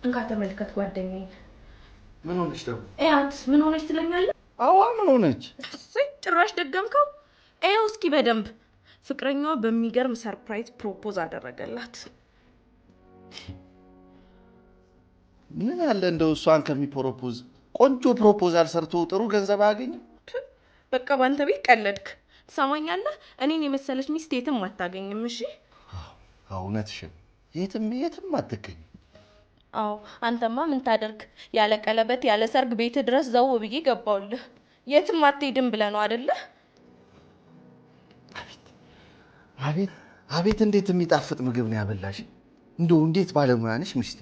እንካ ተመልከት ጓደኛዬ ምን ሆነች ደግሞ አንተስ ምን ሆነች ትለኛለህ አዋ ምን ሆነች ጭራሽ ደገምከው እስኪ በደንብ ፍቅረኛዋ በሚገርም ሰርፕራይዝ ፕሮፖዝ አደረገላት ምን ያለ እንደው እሷን ከሚፕሮፖዝ ቆንጆ ፕሮፖዛል ሰርቶ ጥሩ ገንዘብ አገኘ በቃ ባንተ ቤት ቀለድክ ትሰማኛለህ እኔን የመሰለች ሚስት የትም አታገኝም እሺ እውነትሽን የትም አትገኝ አንተማ ምን ታደርግ ያለ ቀለበት ያለ ሰርግ ቤት ድረስ ዘው ብዬ ገባውልህ የትም አትሄድም ብለህ ነው አይደለ አቤት እንዴት የሚጣፍጥ ምግብ ነው ያበላሽ እንደው እንዴት ባለሙያ ነሽ ሚስቴ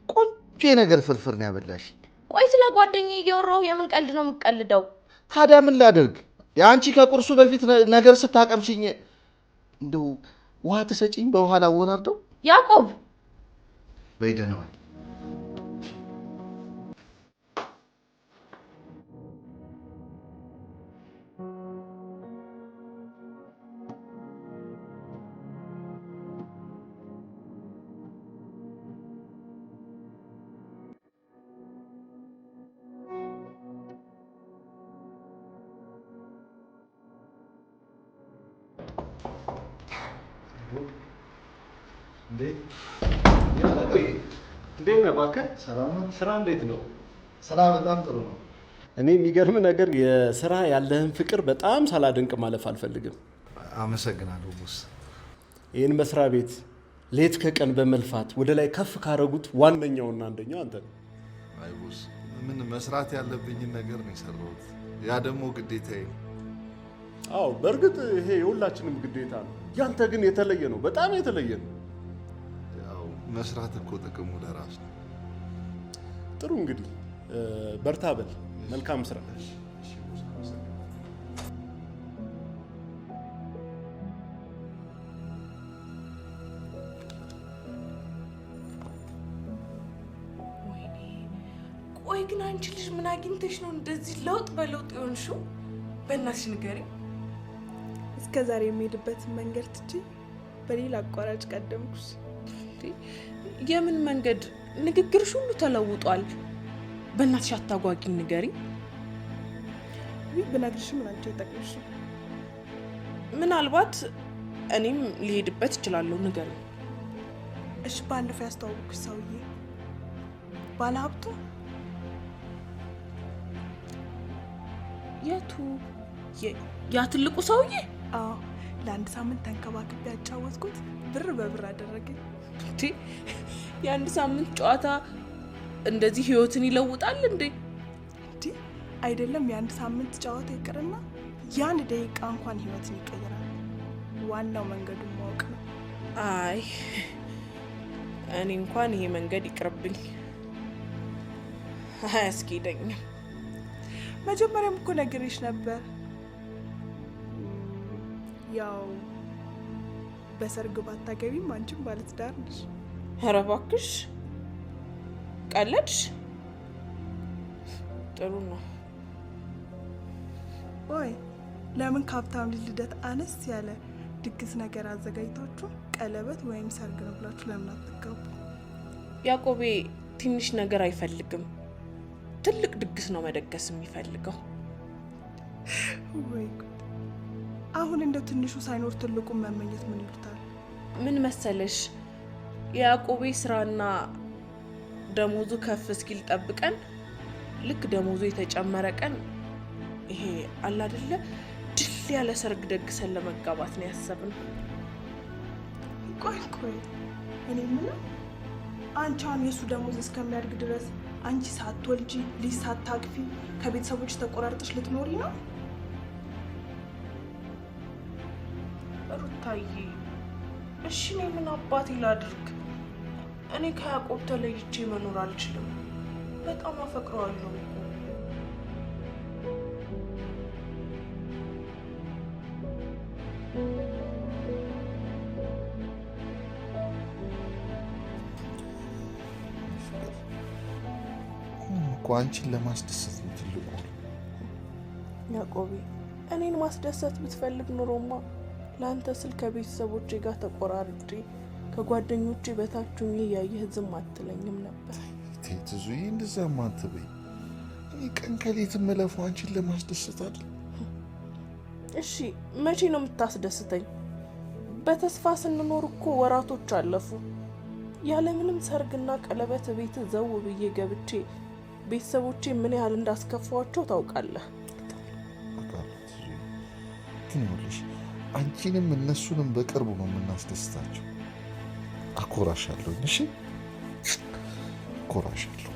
ቆንጆ ነገር ፍርፍር ነው ያበላሽ ቆይ ስለ ጓደኛዬ እያወራሁ የምን ቀልድ ነው የምትቀልደው ታዲያ ምን ላደርግ ያንቺ ከቁርሱ በፊት ነገር ስታቀምሽኝ እንደው ውሃ ተሰጪኝ በኋላ ወራርደው ያዕቆብ በይደነው እንዴት ነህ እባክህ? ሰላም ነው? ስራ እንዴት ነው? ስራ በጣም ጥሩ ነው። እኔ የሚገርም ነገር የስራ ያለህን ፍቅር በጣም ሳላደንቅ ማለፍ አልፈልግም። አመሰግናለሁ ቦስ። ይህን መስሪያ ቤት ሌት ከቀን በመልፋት ወደ ላይ ከፍ ካረጉት ዋነኛውና አንደኛው አንተ ነህ። አይ ቦስ፣ ምን መስራት ያለብኝን ነገር ነው የሰራሁት። ያ ደግሞ ግዴታዬ ነው። አዎ በእርግጥ ይሄ የሁላችንም ግዴታ ነው። ያንተ ግን የተለየ ነው፣ በጣም የተለየ ነው። መስራት እኮ ጥቅሙ ለራስ ነው። ጥሩ እንግዲህ በርታ በል። መልካም ስራ። ቆይ ግን አንቺ ልጅ ምን አግኝተሽ ነው እንደዚህ ለውጥ በለውጥ የሆንሽው? በእናትሽ ንገሪኝ። እስከ ዛሬ የሚሄድበትን መንገድ ትቼ በሌላ አቋራጭ ቀደምኩሽ። የምን መንገድ? ንግግርሽ ሁሉ ተለውጧል። በእናትሽ አታጓጊኝ፣ ንገሪኝ። ብነግርሽ ምን አንቺ ይጠቅምሽ? ምናልባት እኔም ሊሄድበት እችላለሁ፣ ንገሪኝ። እሺ ባለፈው ያስተዋወቅኩሽ ሰውዬ ባለሀብቱ? የቱ? ያ ትልቁ ሰውዬ? አዎ፣ ለአንድ ሳምንት ተንከባክቤ ያጫወትኩት ብር በብር አደረገኝ። የአንድ ሳምንት ጨዋታ እንደዚህ ህይወትን ይለውጣል እንዴ? አይደለም የአንድ ሳምንት ጨዋታ ይቅርና ያን ደቂቃ እንኳን ህይወትን ይቀይራል። ዋናው መንገዱን ማወቅ ነው። አይ እኔ እንኳን ይሄ መንገድ ይቅርብኝ፣ አያስኬደኝም። መጀመሪያም እኮ ነግሬሽ ነበር። ያው በሰርግ ባታገቢም አንቺም ባለትዳር ነሽ። ኧረ እባክሽ ቀለድሽ። ጥሩ ነው። ወይ ለምን ከሀብታም ልጅ ልደት አነስ ያለ ድግስ ነገር አዘጋጅታችሁ ቀለበት ወይም ሰርግ ነው ብላችሁ ለምን አትጋቡ? ያዕቆቤ ትንሽ ነገር አይፈልግም፣ ትልቅ ድግስ ነው መደገስ የሚፈልገው። ወይ አሁን እንደው ትንሹ ሳይኖር ትልቁን መመኘት ምን ይሉታል? ምን መሰለሽ የያዕቆቤ ስራና ደሞዙ ከፍ እስኪል ጠብቀን ልክ ደሞዙ የተጨመረ ቀን ይሄ አለ አይደለ ድል ያለ ሰርግ ደግሰን ለመጋባት ነው ያሰብነው። ቆይ እኔ ምን አንቺ አሁን የሱ ደሞዝ እስከሚያድግ ድረስ አንቺ ሳትወልጂ ልጅ ሳታቅፊ ከቤተሰቦች ተቆራርጠሽ ልትኖሪ ነው? ሩታዬ እሺ እኔ ምን አባቴ ላድርግ? እኔ ከያዕቆብ ተለይቼ መኖር አልችልም። በጣም አፈቅረዋለሁ። እኮ አንቺን ለማስደሰት ነው ትልቁ። ያዕቆቤ እኔን ማስደሰት ብትፈልግ ኑሮማ ለአንተ ስል ከቤተሰቦቼ ጋር ተቆራርጬ ከጓደኞቼ በታች ሆኜ ያየህ ዝም አትለኝም ነበር። ትዙዬ እንደዛማ አትበይ። እኔ ቀን ከሌት የምለፋው አንቺን ለማስደሰት አይደል? እሺ መቼ ነው የምታስደስተኝ? በተስፋ ስንኖር እኮ ወራቶች አለፉ። ያለምንም ሰርግና ቀለበት ቤት ዘው ብዬ ገብቼ ቤተሰቦቼ ምን ያህል እንዳስከፋዋቸው ታውቃለህ። ግን ይኸውልሽ አንቺንም እነሱንም በቅርቡ ነው የምናስደስታቸው። አኮራሻለሁ። እሺ አኮራሻለሁ።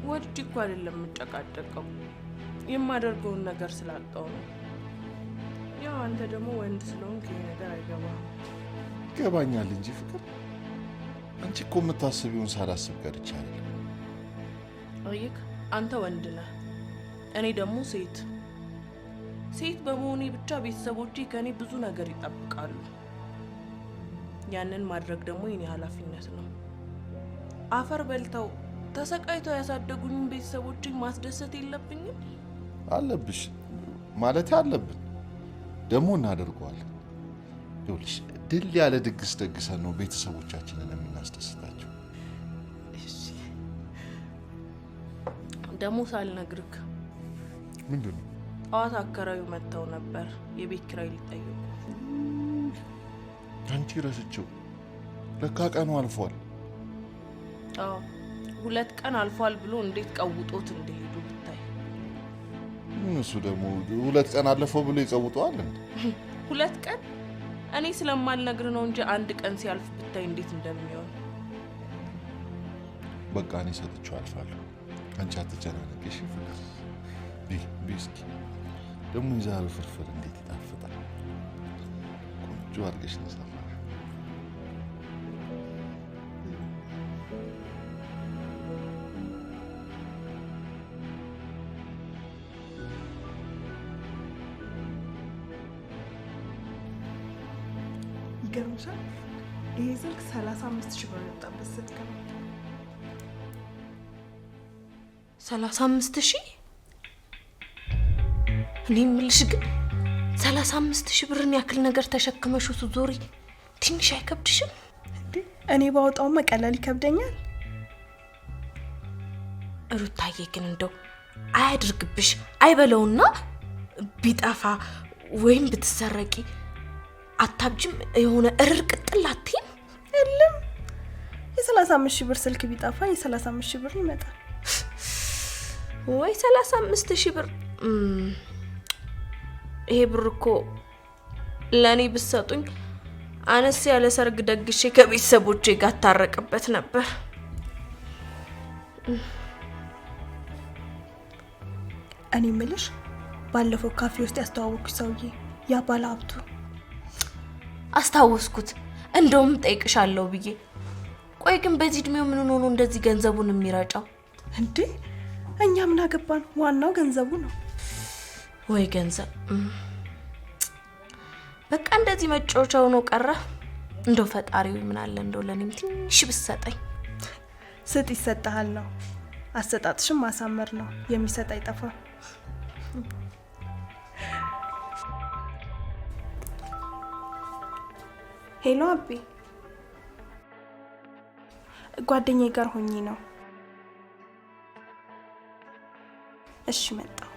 ወድጄ እኮ አይደለም የምጨቃጨቀው፣ የማደርገውን ነገር ስላጣው ነው። ያው አንተ ደግሞ ወንድ ስለሆንክ ይሄ ነገር አይገባም። ይገባኛል እንጂ ፍቅር፣ አንቺ እኮ የምታስቢውን ሳላስብ ቀርቼ አይደለም። አየክ፣ አንተ ወንድ ነህ፣ እኔ ደግሞ ሴት በመሆኔ ብቻ ቤተሰቦቼ ከኔ ብዙ ነገር ይጠብቃሉ። ያንን ማድረግ ደግሞ የኔ ኃላፊነት ነው። አፈር በልተው ተሰቃይተው ያሳደጉኝን ቤተሰቦቼን ማስደሰት የለብኝም? አለብሽ ማለት አለብን። ደግሞ እናደርገዋለን። ይኸውልሽ ድል ያለ ድግስ ደግሰን ነው ቤተሰቦቻችንን የምናስደስታቸው። ደግሞ ሳልነግርክ ምንድን ነው? ጠዋት አከራዩ መጥተው ነበር የቤት ኪራይ ሊጠይቁ። አንቺ ረስቼው፣ ለካ ቀኑ አልፏል። አዎ 2 ቀን አልፏል ብሎ እንዴት ቀውጦት እንደሄዱ ብታይ። እሱ ደግሞ 2 ቀን አለፈው ብሎ ይቀውጠዋል እንዴ? 2 ቀን እኔ ስለማልነግር ነው እንጂ 1 ቀን ሲያልፍ ብታይ እንዴት እንደሚሆን። በቃ እኔ ሰጥቼው አልፋለሁ። አንቺ አትጨናነቂ እሺ? ቢስኪ ደግሞ የዛሬው ፍርፍር እንዴት ይጣፍጣል! ቆንጆ አድርገሽ ነው የሰራሽው። ይገርምሻል፣ ይሄ ስልክ 35,000 ብር የወጣበት ስልክ ነው። 35,000? እኔ የምልሽ ግን 35,000 ብርን ያክል ነገር ተሸክመሽው ስትዞሪ ትንሽ አይከብድሽም? እኔ ባወጣው መቀለል ይከብደኛል። ሩታዬ ግን እንደው አያድርግብሽ፣ አይበለውና ቢጠፋ ወይም ብትሰረቂ አታብጅም? የሆነ እርር ቅጥል አትይም? የለም የ35,000 ብር ስልክ ቢጠፋ የ35,000 ብር ይመጣል። ወይ 35,000 ብር? ይሄ ብር እኮ ለኔ ብትሰጡኝ አነስ ያለ ሰርግ ደግሼ ከቤተሰቦቼ ጋር ታረቅበት ነበር። እኔ ምልሽ ባለፈው ካፌ ውስጥ ያስተዋወቅኩሽ ሰውዬ ያ ባለ ሀብቱ። አስታወስኩት፣ እንደውም ጠይቅሻለሁ ብዬ። ቆይ ግን በዚህ እድሜው ምን ሆኖ እንደዚህ ገንዘቡን የሚረጫው እንዴ? እኛ ምን አገባን? ዋናው ገንዘቡ ነው። ወይ ገንዘብ በቃ እንደዚህ መጫወቻው ነው ቀረ። እንደው ፈጣሪው ምን አለ እንደው ለኔም ትንሽ ብትሰጠኝ። ስጥ ይሰጣል ነው፣ አሰጣጥሽም ማሳመር ነው። የሚሰጥ አይጠፋም። ሄሎ አቢ፣ ጓደኛዬ ጋር ሆኜ ነው። እሺ መጣሁ።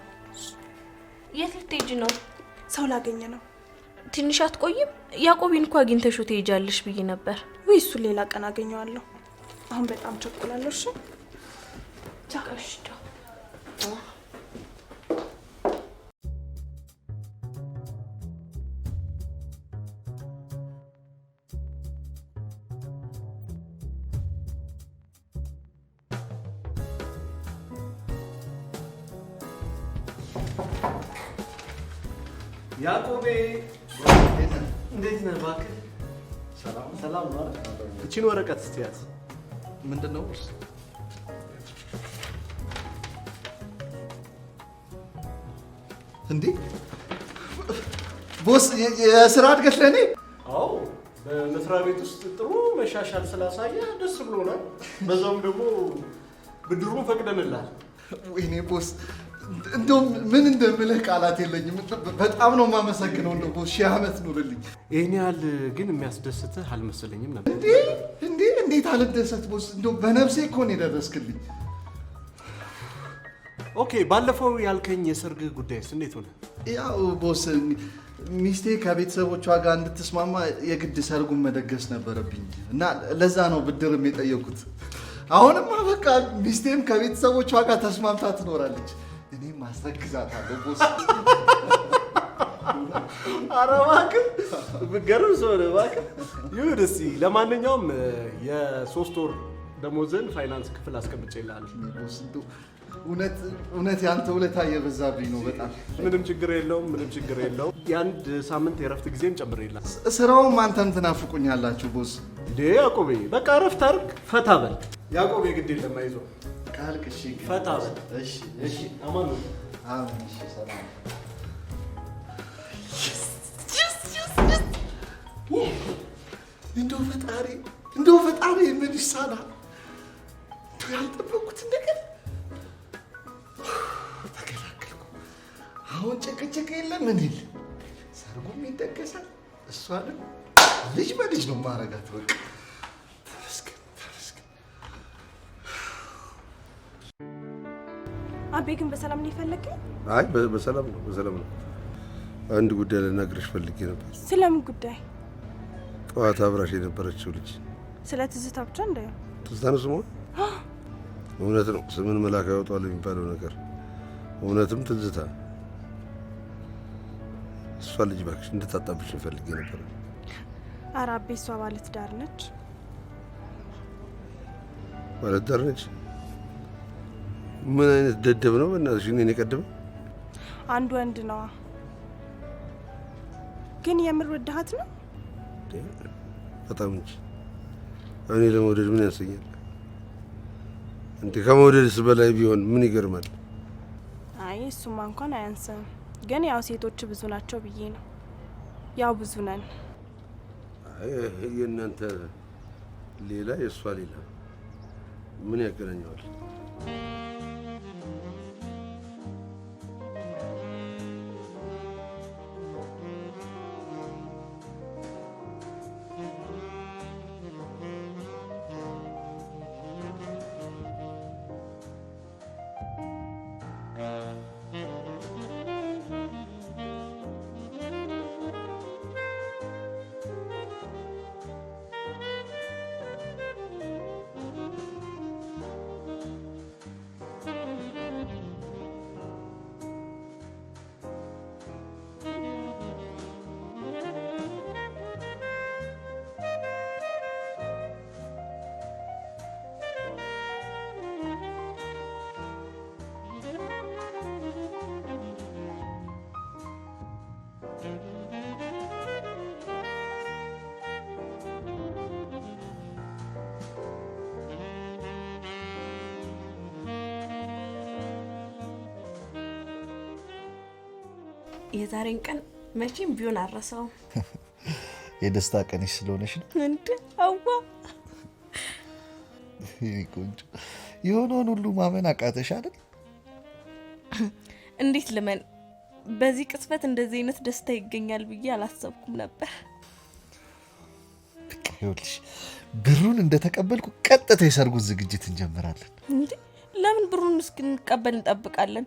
የት ልትሄጂ ነው? ሰው ላገኘ ነው። ትንሽ አትቆይም? ያዕቆብን እኮ አግኝተሽው ትሄጃለሽ ብዬ ነበር። ወይ እሱ ሌላ ቀን አገኘዋለሁ። አሁን በጣም ቸኩላለሁ። እሺ ቻውሽዶ ያዕቆቤ እንዴት ነህ? እባክህ ሰላም ነው አይደል? እቺን ወረቀት ስትያዝ ምንድን ነው? እንዴ ቦስ የስራ እድገት ለኔ? አዎ በመስሪያ ቤት ውስጥ ጥሩ መሻሻል ስላሳየ ደስ ብሎናል። በዛውም ደግሞ ብድሩን ፈቅደንልሃል። ወይኔ ቦስ እንደው ምን እንደምልህ ቃላት የለኝም። በጣም ነው የማመሰግነው። እንደው ቦስ 1000 ዓመት ኑርልኝ። ይሄን ያህል ግን የሚያስደስትህ አልመሰለኝም ነበር። እንዴት አልደሰት ቦስ? እንደው በነፍሴ እኮ ነው የደረስክልኝ። ኦኬ ባለፈው ያልከኝ የሰርግ ጉዳይስ እንዴት ሆነ? ያው ቦስ ሚስቴ ከቤተሰቦቿ ጋር እንድትስማማ የግድ ሰርጉን መደገስ ነበረብኝ እና ለዛ ነው ብድርም የጠየቁት። አሁንማ በቃ ሚስቴም ከቤተሰቦቿ ጋር ተስማምታ ትኖራለች። እኔም አስረግዛታለሁ ቦስ። ኧረ እባክህ ብትገርም ሰው ነህ እባክህ። ይሁን እስኪ ለማንኛውም የ3 ወር ደሞዝን ፋይናንስ ክፍል አስቀምጬልሃለሁ። ቦስ እውነት ያንተ ውለታ እየበዛብኝ ነው በጣም። ምንም ችግር የለውም። የአንድ ሳምንት የእረፍት ጊዜም ጨምሬልሃለሁ። ስራውም አንተም ትናፍቁኛላችሁ ቦስ። እንዴ ያዕቆቤ በቃ እረፍት አድርግ፣ ፈታ በል። ያዕቆቤ ግድ የለም አይዞህ ካልክ እሺ ፈታ በል። እሺ አማን ነው። አሜን። እሺ ሰላም። እንደው ፈጣሪ ምን ይሳናል? ያልጠበኩት ነገር ተገላገልኩ። አሁን ጭቅጭቅ የለም ምን የለ፣ ሰርጉም ይደገሳል። እሷንም ልጅ በልጅ ነው ማረጋት። በቃ ተመስገን። አቤ ግን በሰላም ነው የፈለግኝ? አይ በሰላም ነው። አንድ ጉዳይ ልነግርሽ ፈልጌ ነበር። ስለምን ጉዳይ? ጠዋት አብራሽ የነበረችው ልጅ ስለ ትዝታ ብቻ እንዳይሆን። ትዝታ ነው ስሟ? እውነት ነው ስምን መልአክ ያወጣዋል የሚባለው ነገር እውነትም ትዝታ። እሷ ልጅ እባክሽ እንድታጣብሽ ፈልጌ ነበር። ኧረ አቤ እሷ ባለትዳር ነች። ባለትዳር ነች? ምን አይነት ደደብ ነው በእናትሽ! እኔን የቀደመ አንድ ወንድ ነዋ። ግን የምር ወድሃት ነው? በጣም እንጂ። እኔ ለመውደድ ምን ያንሰኛል እንዴ? ከመውደድስ በላይ ቢሆን ምን ይገርማል? አይ እሱማ እንኳን አያንስም። ግን ያው ሴቶች ብዙ ናቸው ብዬ ነው። ያው ብዙ ነን። አይ የእናንተ ሌላ የእሷ ሌላ ምን ያገናኘዋል? የዛሬን ቀን መቼም ቢሆን አረሳው። የደስታ ቀንሽ ስለሆነሽ ነው እንዴ? አዋ ቆንጆ የሆነውን ሁሉ ማመን አቃተሽ አይደል? እንዴት ልመን? በዚህ ቅጽበት እንደዚህ አይነት ደስታ ይገኛል ብዬ አላሰብኩም ነበር። በቃ ይኸውልሽ ብሩን እንደተቀበልኩ ቀጥታ የሰርጉን ዝግጅት እንጀምራለን። እንዴ ለምን ብሩን እስክንቀበል እንጠብቃለን?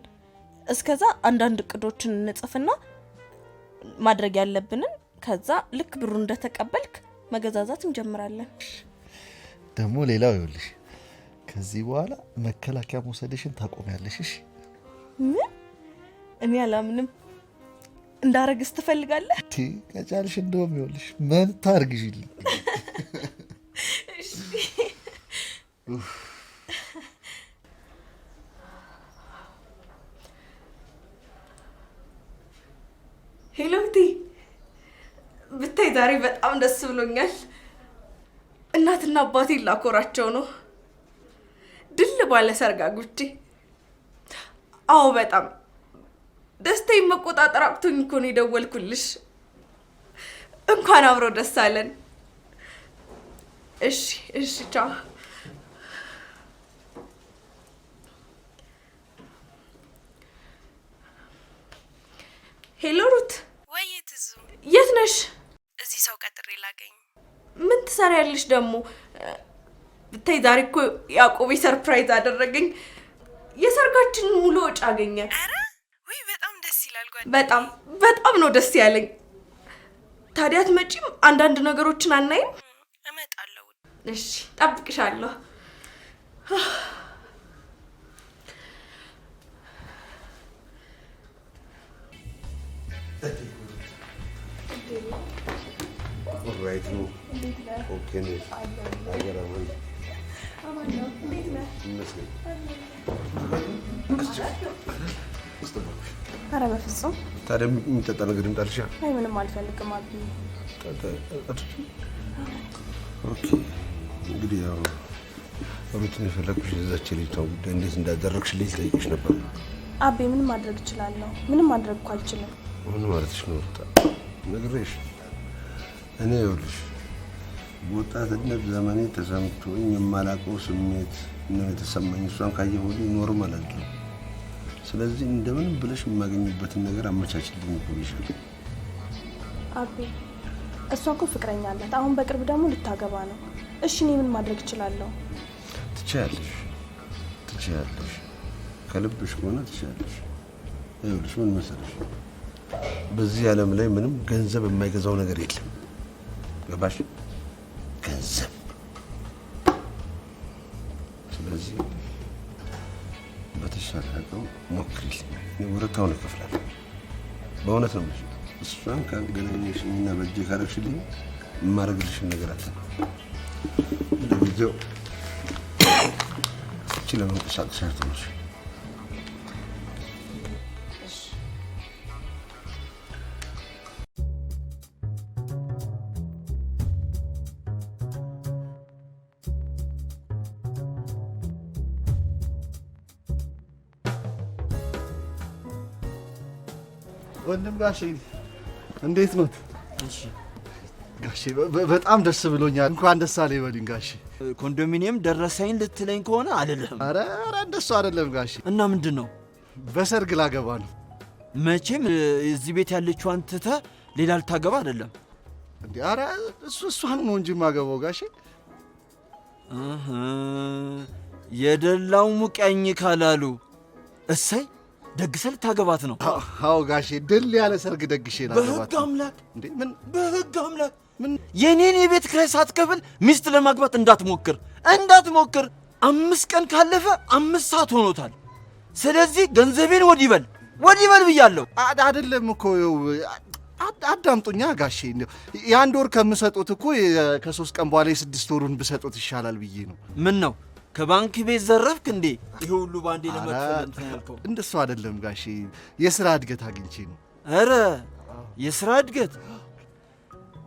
እስከዛ አንዳንድ እቅዶችን እንጽፍና ማድረግ ያለብንን ከዛ ልክ ብሩ እንደተቀበልክ መገዛዛት እንጀምራለን። ደግሞ ሌላው ይኸውልሽ ከዚህ በኋላ መከላከያ መውሰድሽን ታቆሚያለሽ። እሺ? ምን? እኔ አላምንም። እንዳረግስ ትፈልጋለህ? ከቻልሽ እንደውም ይኸውልሽ መብት አድርግሽልኝ። እሺ ሄሎቲ ብታይ ዛሬ በጣም ደስ ብሎኛል። እናትና አባቴ ላኮራቸው ነው። ድል ባለ ሰርግ አግብቼ። አዎ በጣም ደስታዬን መቆጣጠር አቅቶኝ እኮ ነው የደወልኩልሽ። እንኳን አብሮ ደስ አለን። እሺ ቻው። ሄሎ ሩት። ወይ ትዙ፣ የት ነሽ? እዚህ ሰው ቀጥሬ ላገኝ። ምን ትሰሪያለሽ ደግሞ? ብታይ ዛሬ እኮ ያዕቆብ ሰርፕራይዝ አደረገኝ። የሰርጋችንን ሙሉ ወጪ አገኘ። አረ ወይ በጣም ደስ ይላል ጓደኛዬ። በጣም ነው ደስ ያለኝ። ታዲያ አትመጪም? አንዳንድ ነገሮችን አናይም? እመጣለሁ። እሺ ጠብቅሻለሁ። ኦልራይት ነው። ኦኬ ነው። አገራውን ኧረ በፍጹም። ታዲያ የሚጠጣ ነገር ይምጣልሻ? አይ ምንም አልፈልግም አቢ። ኦኬ እንግዲህ ያው ሩትን የፈለግኩሽ የዛች ልጅቷን ጉዳይ እንዴት እንዳደረግሽልኝ ልጠይቅሽ ነበር። አቤ ምን ማድረግ እችላለሁ? ምንም ማድረግ እኮ አልችልም። ምን ማለትሽ ነው ሩታ? ነግሬሽ እኔ ይኸውልሽ በወጣትነት ዘመኔ ተሰምቶኝ የማላውቀው ስሜት ነው የተሰማኝ። እሷን ካየሁ ወዲህ ኖርማል አይደለም። ስለዚህ እንደምንም ብለሽ የማገኝበትን ነገር አመቻችልኝ እኮ ብዬሻለሁ። አቤ እሷ እኮ ፍቅረኛ አላት። አሁን በቅርብ ደግሞ ልታገባ ነው። እሺ እኔ ምን ማድረግ እችላለሁ? ትችያለሽ። ከልብሽ ከሆነ ትችያለሽ። ይኸውልሽ ምን መሰለሽ በዚህ ዓለም ላይ ምንም ገንዘብ የማይገዛው ነገር የለም። ገባሽ? ገንዘብ። ስለዚህ በተሻለ አቅም ሞክሪልኝ። እኔ ወረታውን እከፍላለሁ። በእውነት ነው የምልሽ። እሷን ካገናኘሽኝና በእጄ ካረግሽልኝ የማደርግልሽን ነገር አለ። ለጊዜው እቺ ለመንቀሳቀስ አትሆንሽ። ወንድም ጋሼ እንዴት ነው? እሺ ጋሼ በጣም ደስ ብሎኛል። እንኳን ደስ አለ ይበሉኝ ጋሼ። ኮንዶሚኒየም ደረሰኝ ልትለኝ ከሆነ አልልህም። ኧረ እንደሱ አይደለም ጋሼ። እና ምንድን ነው? በሰርግ ላገባ ነው። መቼም እዚህ ቤት ያለችዋን ትተህ ሌላ ልታገባ አይደለም እንዴ? ኧረ እሷን ነው እንጂ የማገባው ጋሼ። የደላው ሙቀኝ ካላሉ እሰይ ደግሰህ ልታገባት ነው? አዎ ጋሼ፣ ድል ያለ ሰርግ ደግሼ ላገባት። በህግ አምላክ እንዴ! ምን በህግ አምላክ ምን? የኔን የቤት ኪራይ ሳትከፍል ሚስት ለማግባት እንዳትሞክር። 5 ቀን ካለፈ 5 ሰዓት ሆኖታል። ስለዚህ ገንዘቤን ወዲህ በል ብያለሁ። አይደለም እኮ አዳምጡኛ ጋሼ። የ1 ወር ከምሰጡት እኮ ከ3 ቀን በኋላ የ6 ወሩን ብሰጡት ይሻላል ብዬ ነው። ምን ነው ከባንክ ቤት ዘረፍክ እንዴ? ይሄ ሁሉ ባንዴ ለመክፈል እንትን ያልከው? እንደሱ አይደለም ጋሼ፣ የሥራ እድገት አግኝቼ ነው። ኧረ የሥራ እድገት?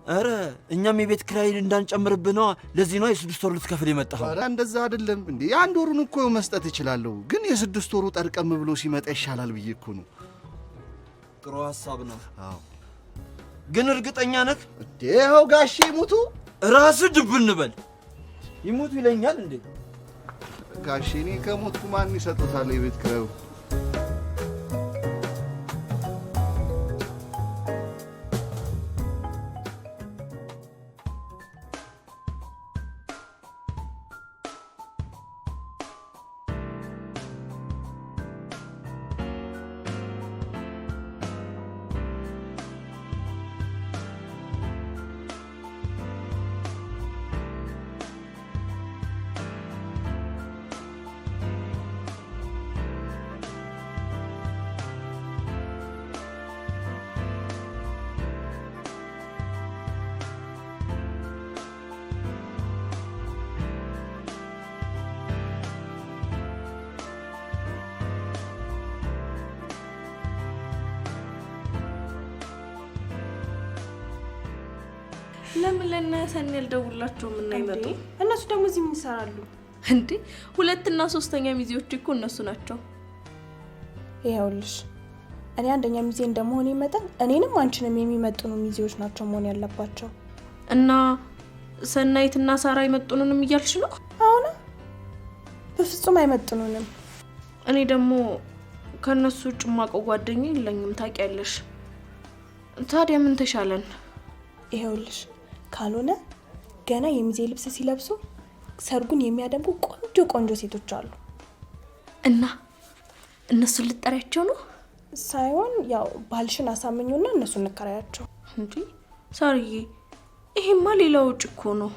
ኧረ እኛም የቤት ኪራይ እንዳንጨምርብህ ነዋ። ለዚህ ነው የ6 ወር ልትከፍል የመጣኸው? ኧረ እንደዛ አይደለም እንዴ። የ1 ወሩን እኮ መስጠት እችላለሁ፣ ግን የ6 ወሩ ጠርቀም ብሎ ሲመጣ ይሻላል ብዬ እኮ ነው። ጥሩ ሐሳብ ነው። አዎ ግን እርግጠኛ ነህ? እንዴ ይኸው ጋሼ ይሙቱ። ራስህ ድብን በል። ይሙቱ ይለኛል እንዴ? ጋሼ እኔ ከሞትኩ ማን ይሰጡታል የቤት ኪራዩ? ለምን ለና ሰኔ ያልደውላቸውም እና ይመጡ? እነሱ ደግሞ እዚህ ምን ይሰራሉ እንዴ? 2 እና 3ኛ ሚዜዎች እኮ እነሱ ናቸው። ይኸውልሽ እኔ አንደኛ ሚዜ እንደመሆኔ መጠን እኔንም አንቺንም የሚመጥኑ ሚዜዎች ናቸው መሆን ያለባቸው። እና ሰናይትና ሳራ አይመጥኑንም እያልሽ ነው? አሁን በፍጹም አይመጥኑንም። እኔ ደግሞ ከነሱ ውጭ ማቀው ጓደኛ የለኝም ታውቂያለሽ። ታዲያ ምን ተሻለን? ይሄውልሽ ካልሆነ ገና የሚዜ ልብስ ሲለብሱ ሰርጉን የሚያደምቁ ቆንጆ ቆንጆ ሴቶች አሉ እና እነሱን ልጠሪያቸው ነው ሳይሆን ያው ባልሽን አሳምኙና እነሱ እንከራያቸው እንጂ ሳርዬ ይሄማ ሌላ ውጭ እኮ ነው።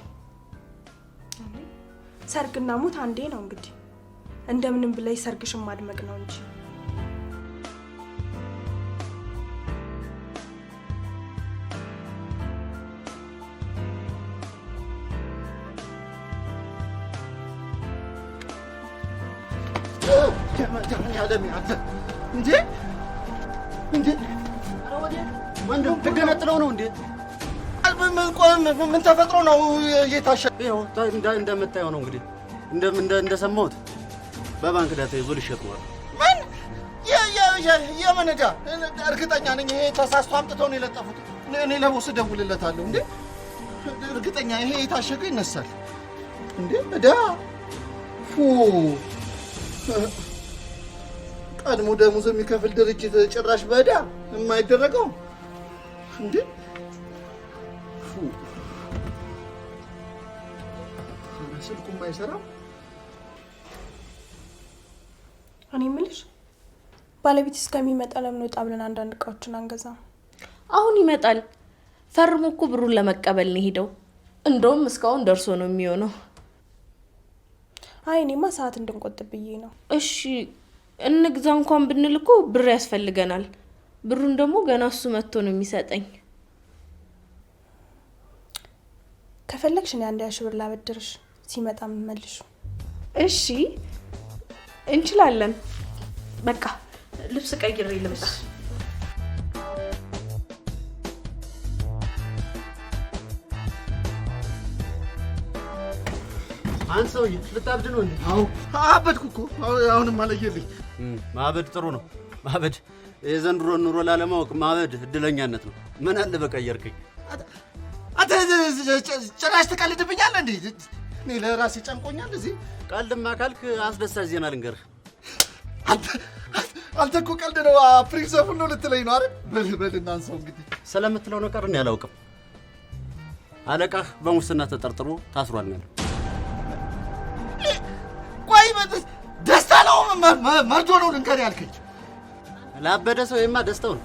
ሰርግና ሙት አንዴ ነው እንግዲህ እንደምንም ብለይ ሰርግሽን ማድመቅ ነው እንጂ እንዴ ተገነጥለው ነው እንዴ? ምን ተፈጥሮ ነው እየታሸ? ይኸው እንደምታየው ነው እንግዲህ እንደሰማሁት በባንክ ዳታ ይዞ ሊሸጥ ነው። ምን የምን ዕዳ? እርግጠኛ ነኝ ይሄ ተሳስቶ አምጥተው ነው የለጠፉት። እኔ ለቦስ እደውልለታለሁ። እንዴ እርግጠኛ ይሄ የታሸገ ይነሳል እንዴ? ዕዳ ቀድሞ ደሞዝ የሚከፍል ድርጅት ጭራሽ በዕዳ የማይደረገው እንዴ? ስልኩም አይሰራም። እኔ የምልሽ ባለቤት እስከሚመጣ ለምን ወጣ ብለን አንዳንድ እቃዎችን አንገዛም? አሁን ይመጣል። ፈርሞ እኮ ብሩን ለመቀበል ነው ሄደው። እንደውም እስካሁን ደርሶ ነው የሚሆነው። አይ እኔማ ሰዓት እንድንቆጥብ ብዬ ነው። እሺ እንግዛ እንኳን ብንል እኮ ብር ያስፈልገናል። ብሩን ደግሞ ገና እሱ መጥቶ ነው የሚሰጠኝ። ከፈለግሽ እኔ 1,000 ብር ላበድርሽ ሲመጣ መልሹ። እሺ እንችላለን። በቃ ልብስ ቀይሬ ልምጣ። አንተ ሰውዬ ልታብድ ነው እንዴ? አዎ አበድኩ እኮ። አሁንም አለየልኝ። ማበድ ጥሩ ነው ማበድ። የዘንድሮ ኑሮ ላለማወቅ ማበድ እድለኛነት ነው። ምን አለ በቀየርከኝ። አንተ ጭራሽ ትቀልድብኛለህ እንዴ? እኔ ለራሴ ጨንቆኛል። እዚህ ቀልድማ ካልክ አስደሳች ዜና ልንገርህ። አንተ እኮ ቀልድ ነው ፕሪንሰፉን ነው ልትለኝ ነው አይደል? በልና አንሳው እንግዲህ። ስለምትለው ነገር እኔ አላውቅም። አለቃህ በሙስና ተጠርጥሮ ታስሯል ነው። ቆይ ደስታ ነው መርዶ ነው ልንገር ያልከኝ? ላበደ ሰው የማ ደስታው ነው።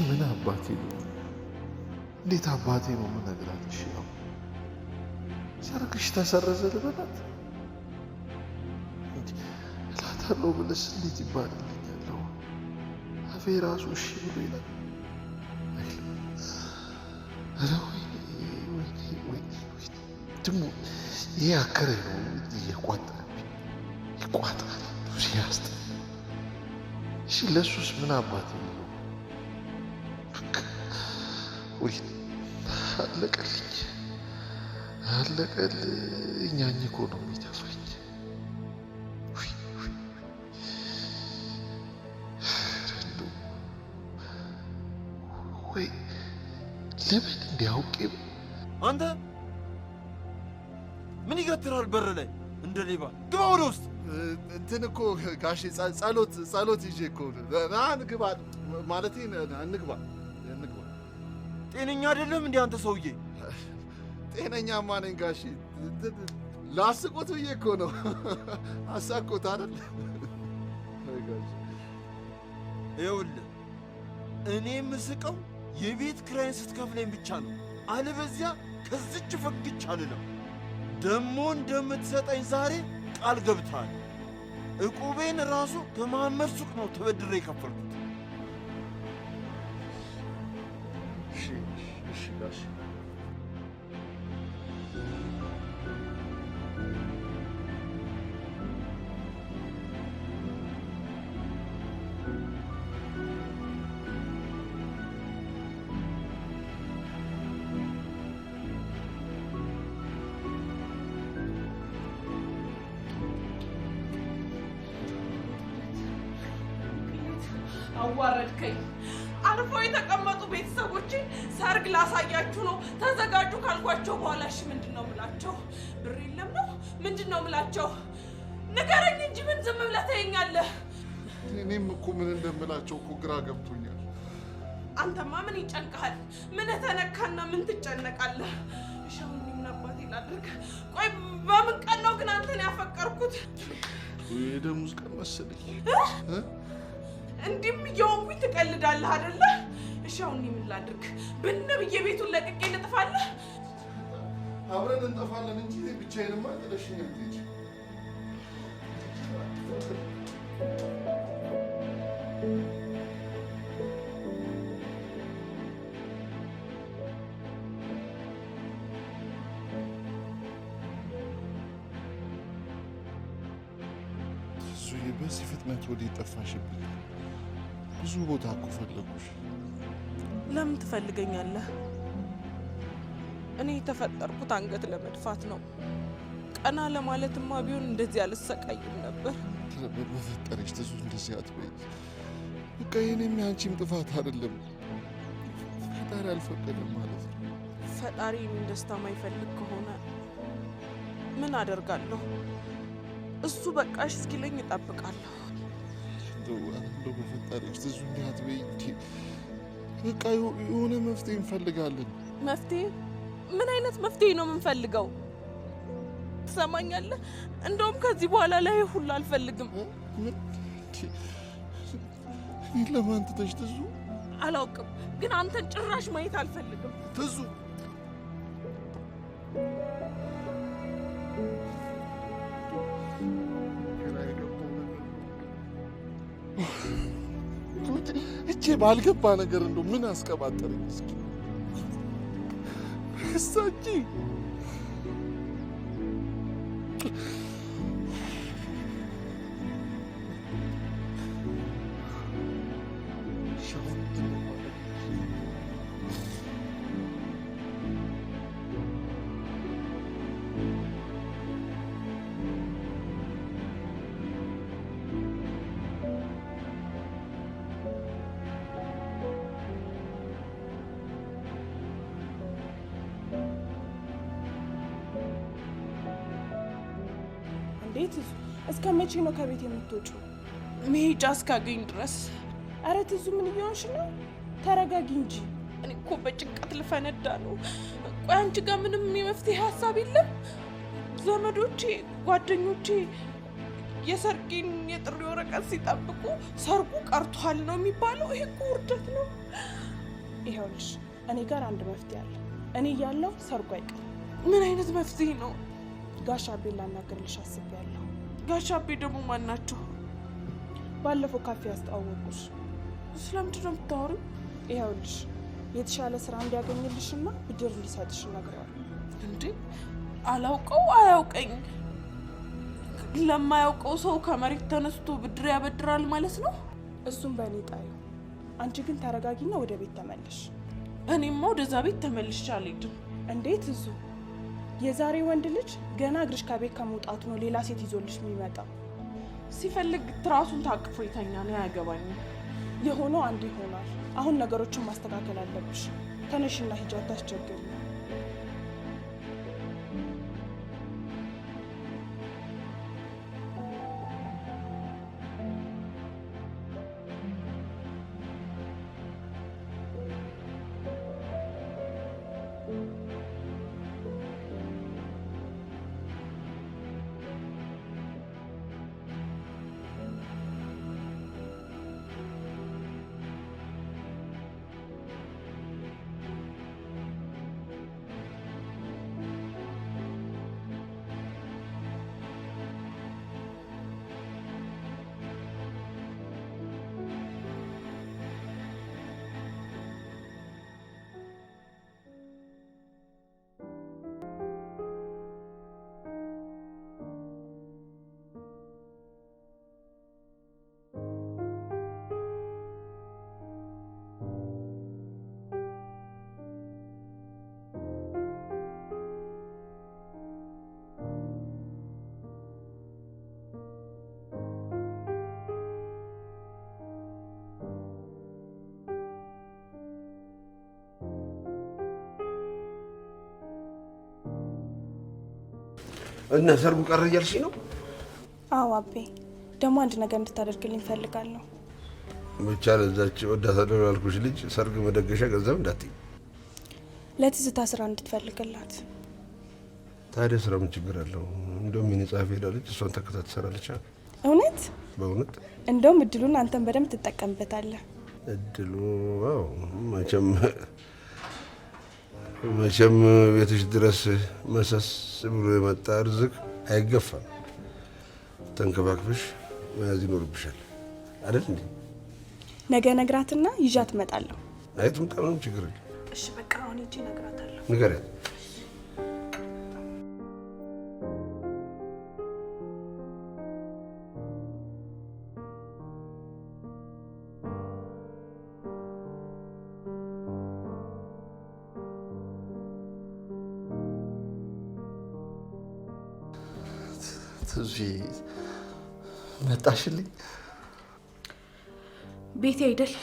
ምን አባቴ ነው? እንዴት አባቴ ነው የምነግራት? እሺ ያው ሰርግሽ ተሰረዘ ልበላት እላታለሁ ብለስ እንዴት ይባልልኛል? አፌ ራሱ እሺ ብሎ ይላል። ኧረ ወይኔ ደግሞ ይሄ አከራይ ነው እየቋጠረብኝ ይቋጥራል ሲያስጥ። እሺ ለሱስ ምን አባቴ ነው? ወይ አለቀልኝ እኮ ነው የሚተፋኝ። ወይ ለምን እንዲያውቄ አንተ ምን ይገትራል? በር ላይ እንደ ሌባ ግባ ወደ ውስጥ። እንትን እኮ ጋሼ ጸሎት ይዤ እኮ ና እንግባ ማለቴ እንግባ። ጤነኛ አይደለም እንዴ አንተ ሰውዬ? ጤነኛማ ነኝ ጋሼ። ላስቆት ብዬ እኮ ነው። አሳቆት አይደል? ይኸውልህ እኔ የምስቀው የቤት ኪራይን ስትከፍለኝ ብቻ ነው። አለበዚያ ከዚች ፈግች አልልም። ደሞ እንደምትሰጠኝ ዛሬ ቃል ገብተሃል። ዕቁቤን ራሱ ከመሐመድ ሱቅ ነው ተበድሬ የከፈልኩት። እሺ ጋሼ። አዋረድከኝ። አርፎ የተቀመጡ ቤተሰቦቼ ሰርግ ላሳያችሁ ነው ተዘጋጁ ካልኳቸው በኋላ እሺ ምንድን ነው ምላቸው? ብር የለም ነው ምንድን ነው ምላቸው? ንገረኝ እንጂ ምን ዝም ብለህ ትይኛለህ? እኔም እኮ ምን እንደምላቸው እኮ ግራ ገብቶኛል። አንተማ ምን ይጨንቅሃል? ምን ተነካና ምን ትጨነቃለህ? እሺ አሁን ምን አባቴ ላድርግ? ቆይ በምን ቀን ነው ግን አንተን ያፈቀርኩት? የደሙዝ ቀን መሰለኝ። እንዲህም እየሆንኩኝ ትቀልዳለህ አይደለ? እሺ አሁን ምን ላድርግ? ብን ብዬ ቤቱን ለቅቄ ልጥፋለህ? አብረን እንጠፋለን እንጂ ብቻዬንማ ጥለሽኝ አትሄጂ። ዙዬ በዚህ ፍጥነት ወዴት ጠፋሽብኝ? ብዙ ቦታ እኮ ፈለጉሽ። ለምን ትፈልገኛለህ? እኔ የተፈጠርኩት አንገት ለመድፋት ነው። ቀና ለማለትማ ቢሆን እንደዚህ አልሰቃይም ነበር። በፈጠረሽ ትዙ እንደዚህ አትበይ። በቃ የኔም ያንቺም ጥፋት አይደለም። ፈጣሪ አልፈቀደም ማለት ነው። ፈጣሪ እኔን ደስታ ማይፈልግ ከሆነ ምን አደርጋለሁ? እሱ በቃሽ እስኪለኝ እጠብቃለሁ። እንደው በፈጠረሽ ትዙ እንዲህ አትበይ። በቃ የሆነ መፍትሄ እንፈልጋለን። መፍትሄ? ምን አይነት መፍትሄ ነው የምንፈልገው? ትሰማኛለህ? እንደውም ከዚህ በኋላ ላይ ሁሉ አልፈልግም። እኔን ለማን ትተሽ ትዙ? አላውቅም፣ ግን አንተን ጭራሽ ማየት አልፈልግም። ትዙ እቼ ባልገባ ነገር እንደው ምን አስቀባጠረኝ? እስኪ እሳቺ እንዴት እስከ መቼ ነው ከቤት የምትወጪው? መሄጃ እስካገኝ ድረስ። አረ ትዙ ምን እየሆንሽ ነው? ተረጋጊ እንጂ። እኔ እኮ በጭንቀት ልፈነዳ ነው። ቆይ አንቺ ጋር ምንም የመፍትሄ ሀሳብ የለም? ዘመዶቼ፣ ጓደኞቼ የሰርጌን የጥሪ ወረቀት ሲጠብቁ ሰርጉ ቀርቷል ነው የሚባለው። ይሄ እኮ ውርደት ነው። ይኸውልሽ እኔ ጋር አንድ መፍትሄ አለ። እኔ እያለሁ ሰርጉ አይቀርም። ምን አይነት መፍትሄ ነው? ጋሽ አቤን ላናግርልሽ አስቤያለሁ። ጋሽ አቤ ደግሞ ማን ናቸው? ባለፈው ካፌ ያስተዋወቁሽ። ስለምንድን ነው የምታወሪው? ይኸውልሽ የተሻለ ስራ እንዲያገኝልሽና ብድር እንዲሰጥሽ እነግረዋለሁ። እንዴ አላውቀው አያውቀኝ። ለማያውቀው ሰው ከመሬት ተነስቶ ብድር ያበድራል ማለት ነው? እሱም በእኔ ጣዩ። አንቺ ግን ተረጋጊና ወደ ቤት ተመለሽ። እኔማ ወደዛ ቤት ተመልሼ አልሄድም። እንዴት እዙ? የዛሬ ወንድ ልጅ ገና እግርሽ ከቤት ከመውጣቱ ነው ሌላ ሴት ይዞልሽ የሚመጣው። ሲፈልግ ትራሱን ታቅፎ ይተኛ ነው። አያገባኝም። የሆነው አንድ ይሆናል። አሁን ነገሮችን ማስተካከል አለብሽ። ተነሽና ሂጂ፣ አታስቸግሪ። እና ሰርጉ ቀረ እያልሽኝ ነው? አዎ አቤ፣ ደግሞ አንድ ነገር እንድታደርግልኝ እፈልጋለሁ። ብቻ ለዛች ወዳታለሁ ያልኩሽ ልጅ ሰርግ መደገሻ ገንዘብ እንዳትይ። ለትዝታ ስራ እንድትፈልግላት። ታዲያ ስራ ምን ችግር አለው? እንደውም የኔ ጸሐፊ ሄዳለች፣ እሷን ተከታ ትሰራለች። እውነት? በእውነት እንደውም እድሉን አንተን በደንብ ትጠቀምበታለህ። እድሉ? አዎ መቼም ቤትሽ ድረስ መሰስ ብሎ የመጣ ርዝቅ አይገፋም። ተንከባክበሽ መያዝ ይኖርብሻል አይደል እንዴ? ነገ ነግራትና ይዣት እመጣለሁ። አይ ትምጣ፣ ምንም ችግር የለም። እሺ በቃ አሁን ሂጂ እነግራታለሁ። ንገሪያት። ትዙዬ መጣሽልኝ? ቤቴ አይደል?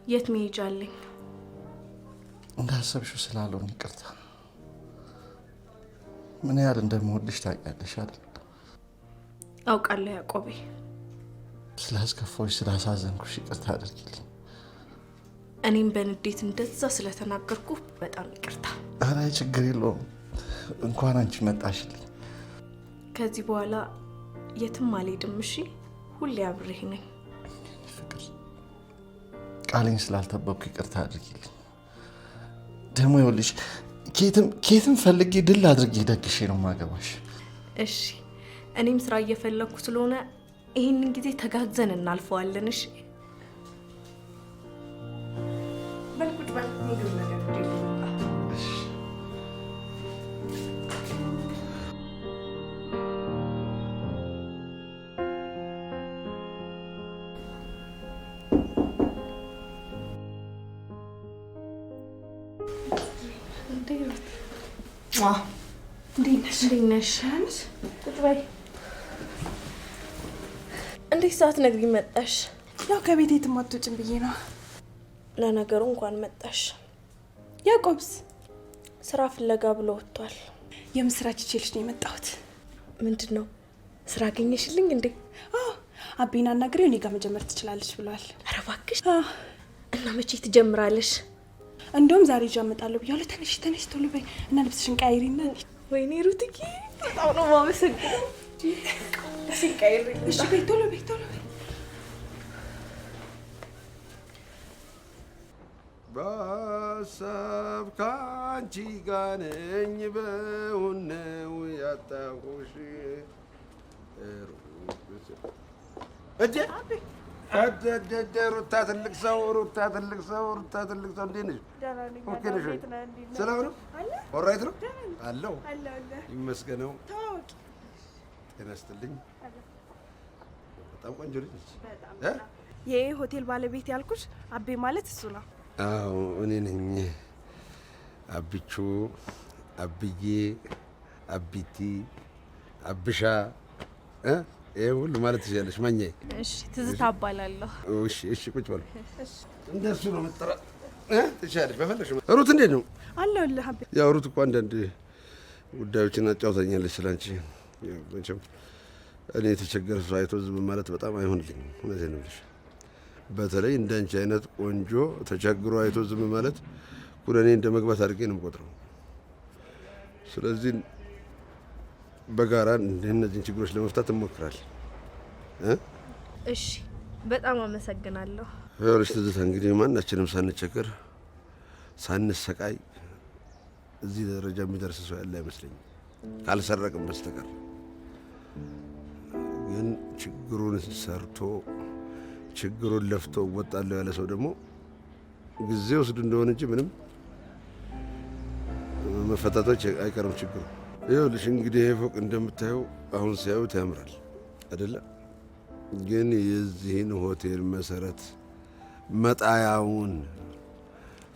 የት መሄጃ አለኝ? እንዳሰብሽው ስላልሆነ ይቅርታ። ምን ያህል እንደምወድሽ ታውቂያለሽ አይደል? አውቃለሁ ያዕቆቤ። ስላስከፋሽ ስላሳዘንኩሽ ይቅርታ አድርጊልኝ። እኔም በንዴት እንደዛ ስለተናገርኩ በጣም ይቅርታ። ኧረ ችግር የለውም። እንኳን አንቺ መጣሽልኝ። ከዚህ በኋላ የትም አልሄድም። እሺ? ሁሌ አብሬህ ነኝ። ፍቅር፣ ቃሌን ስላልጠበቅኩ ይቅርታ አድርጊልኝ። ደግሞ ይኸውልሽ ኬትም ፈልጌ ድል አድርጌ ደግሼ ነው ማገባሽ። እሺ፣ እኔም ስራ እየፈለኩ ስለሆነ ይህንን ጊዜ ተጋግዘን እናልፈዋለን። እሺ? በልቁጭ በል ምግብ ነገር እንዴት ሳትነግሪኝ መጣሽ? ያው ከቤት የትም አትወጭም ብዬ ነው። ለነገሩ እንኳን መጣሽ። ያዕቆብስ? ስራ ፍለጋ ብሎ ወጥቷል። የምስራች ይችልሽ ነው የመጣሁት። ምንድን ነው? ስራ አገኘሽልኝ እንዴ? አቤን አናግሬው እኔ ጋር መጀመር ትችላለች ብሏል። ኧረ እባክሽ። እና መቼ ትጀምራለሽ? እንደውም ዛሬ ይዤ እመጣለሁ ብያለሁ። ተነሽ ቶሎ በይ እና ልብስሽን ቀይሪና። ወይኔ ሩትዬ በጣም ነው የማመሰግነው። እሺ በይ ቶሎ በይ። በሀሳብ ከአንቺ ጋር ነኝ በእውን ነው ያጣሁሽ። ሩታ ትልቅ ሰው እንዴት ነሽ? ኦኬ ነሽ ወይ? ሰላም ነው? ኦራይት ነው አለው ይመስገነው። ጤና ይስጥልኝ። በጣም ቆንጆ ልጅ ነች። ይሄ ሆቴል ባለቤት ያልኩሽ አቤ ማለት እሱ ነው። አዎ እኔ ነኝ። አብቹ፣ አብዬ፣ አቢቲ፣ አብሻ ይሄ ሁሉ ማለት ትችያለሽ። ማኛዬ። እሺ ትዝታ እባላለሁ። እሺ ቁጭ በሉ። እንደሱ ነው መጠራ ትችያለሽ በፈለግሽ። ሩት እንዴት ነው? አለሁልህ አቤ። ያው ሩት እኮ አንዳንድ ጉዳዮችን አጫውታኛለች ስላንቺ። መቼም እኔ የተቸገረ ሰው አይቶ ዝም ማለት በጣም አይሆንልኝም። እውነቴን ነው የምልሽ። በተለይ እንዳንቺ አይነት ቆንጆ ተቸግሮ አይቶ ዝም ማለት ኩነኔ እንደ መግባት አድርጌ ነው የምቆጥረው። ስለዚህ በጋራ እነዚህን ችግሮች ለመፍታት እንሞክራለን። እሺ በጣም አመሰግናለሁ። ይኸውልሽ ትዝታ፣ እንግዲህ ማናችንም ሳንቸገር ሳንሰቃይ እዚህ ደረጃ የሚደርስ ሰው ያለ አይመስለኝም ካልሰረቅም በስተቀር። ግን ችግሩን ሰርቶ ችግሩን ለፍቶ እወጣለሁ ያለ ሰው ደግሞ ጊዜ ወስዱ እንደሆነ እንጂ ምንም መፈታቶች አይቀርም ችግሩ። ይኸውልሽ እንግዲህ ይሄ ፎቅ እንደምታየው አሁን ሲያዩት ያምራል አይደለ? ግን የዚህን ሆቴል መሰረት መጣያውን